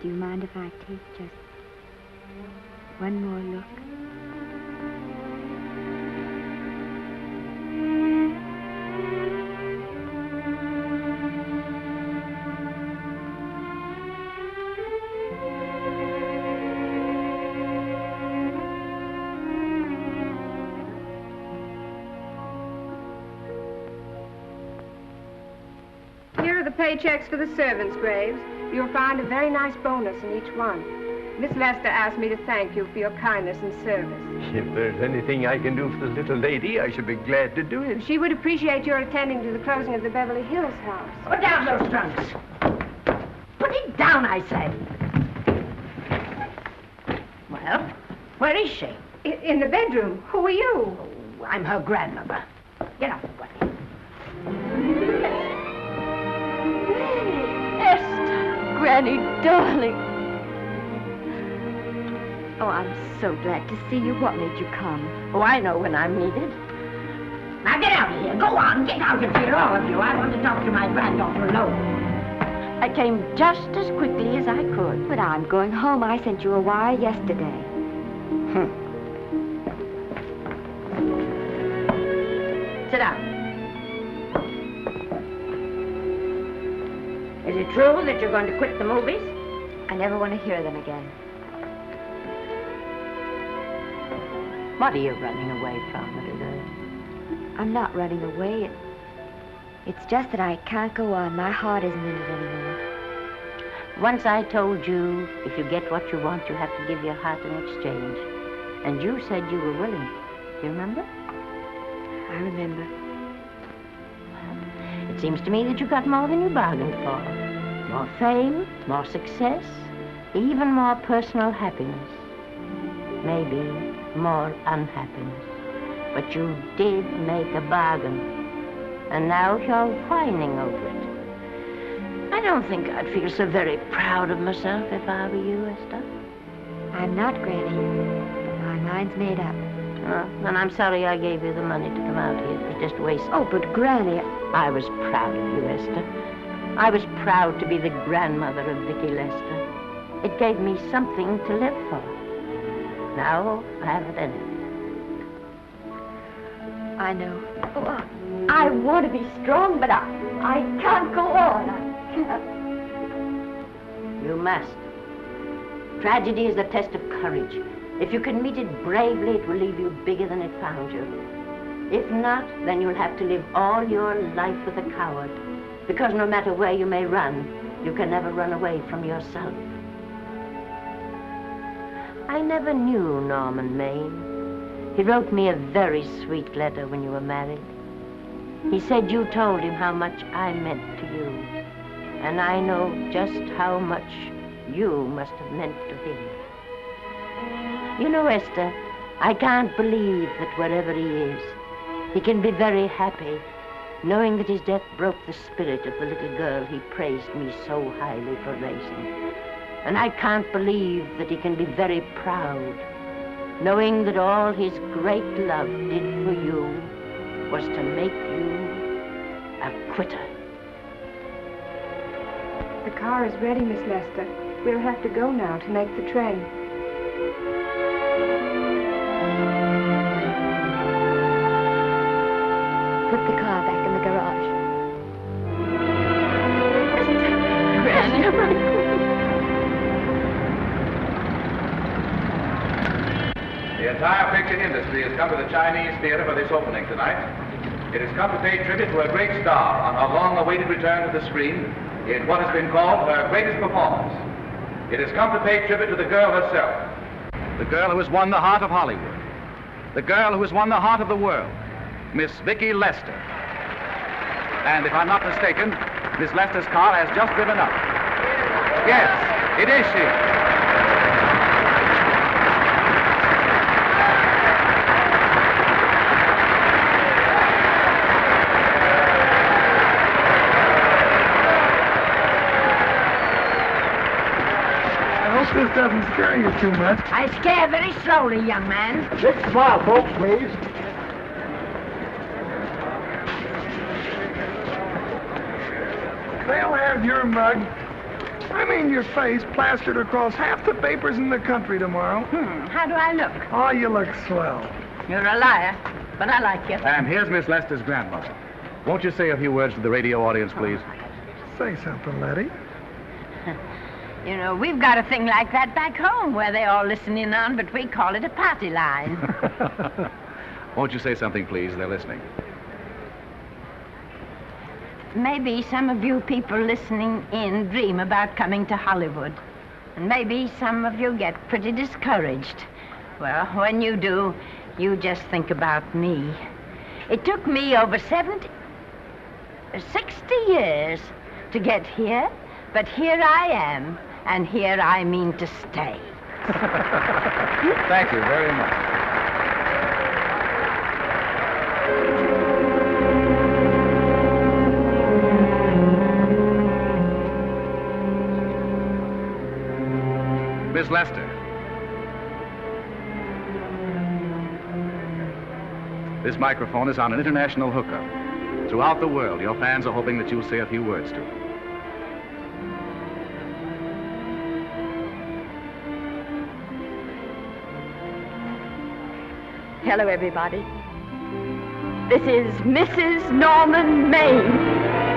Do you mind if I take just one more look? Here are the paychecks for the servants' graves. You'll find a very nice bonus in each one. Miss Lester asked me to thank you for your kindness and service. If there's anything I can do for the little lady, I should be glad to do it. She would appreciate your attending to the closing of the Beverly Hills house. Put down those trunks. Put it down, I say. Well, where is she? In the bedroom. Who are you? Oh, I'm her grandmother. Get out of the way. Granny, darling. Oh, I'm so glad to see you. What made you come? Oh, I know when I'm needed. Now get out of here. Go on, get out of here, all of you. I want to talk to my granddaughter alone. I came just as quickly as I could. But I'm going home. I sent you a wire yesterday. Sit down. Is it true that you're going to quit the movies? I never want to hear them again. What are you running away from, little girl? I'm not running away. It's just that I can't go on. My heart isn't in it anymore. Once I told you, if you get what you want, you have to give your heart in exchange. And you said you were willing. Do you remember? I remember. It seems to me that you got more than you bargained for. More fame, more success, even more personal happiness. Maybe more unhappiness. But you did make a bargain. And now you're whining over it. I don't think I'd feel so very proud of myself if I were you, Esther. I'm not, Granny. But my mind's made up. Oh, and I'm sorry I gave you the money to come out here. It was just waste. Oh, but Granny... I was proud of you, Esther. I was proud to be the grandmother of Vicky Lester. It gave me something to live for. Now I haven't anything. I know. Oh, I want to be strong, but I can't go on. I can't. You must. Tragedy is a test of courage. If you can meet it bravely, it will leave you bigger than it found you. If not, then you'll have to live all your life with a coward. Because no matter where you may run, you can never run away from yourself. I never knew Norman Maine. He wrote me a very sweet letter when you were married. He said you told him how much I meant to you. And I know just how much you must have meant to him. You know, Esther, I can't believe that wherever he is, he can be very happy, knowing that his death broke the spirit of the little girl he praised me so highly for raising. And I can't believe that he can be very proud, knowing that all his great love did for you was to make you a quitter. The car is ready, Miss Lester. We'll have to go now to make the train. Put the car back in the garage. Granny, The entire picture industry has come to the Chinese theater for this opening tonight. It has come to pay tribute to a great star on her long-awaited return to the screen in what has been called her greatest performance. It has come to pay tribute to the girl herself. The girl who has won the heart of Hollywood. The girl who has won the heart of the world. Miss Vicki Lester. And if I'm not mistaken, Miss Lester's car has just driven up. Yes, it is she. This doesn't scare you too much. I scare very slowly, young man. Big smile, folks, please. They'll have your mug, I mean your face, plastered across half the papers in the country tomorrow. How do I look? Oh, you look swell. You're a liar, but I like you. And here's Miss Lester's grandmother. Won't you say a few words to the radio audience, please? Say something, Letty. You know, we've got a thing like that back home where they all listen in on, but we call it a party line. Won't you say something, please? They're listening. Maybe some of you people listening in dream about coming to Hollywood. And maybe some of you get pretty discouraged. Well, when you do, you just think about me. It took me over 60 years to get here, but here I am. And here I mean to stay. Thank you very much. Miss Lester. This microphone is on an international hookup. Throughout the world, your fans are hoping that you'll say a few words to them. Hello, everybody. This is Mrs. Norman Maine.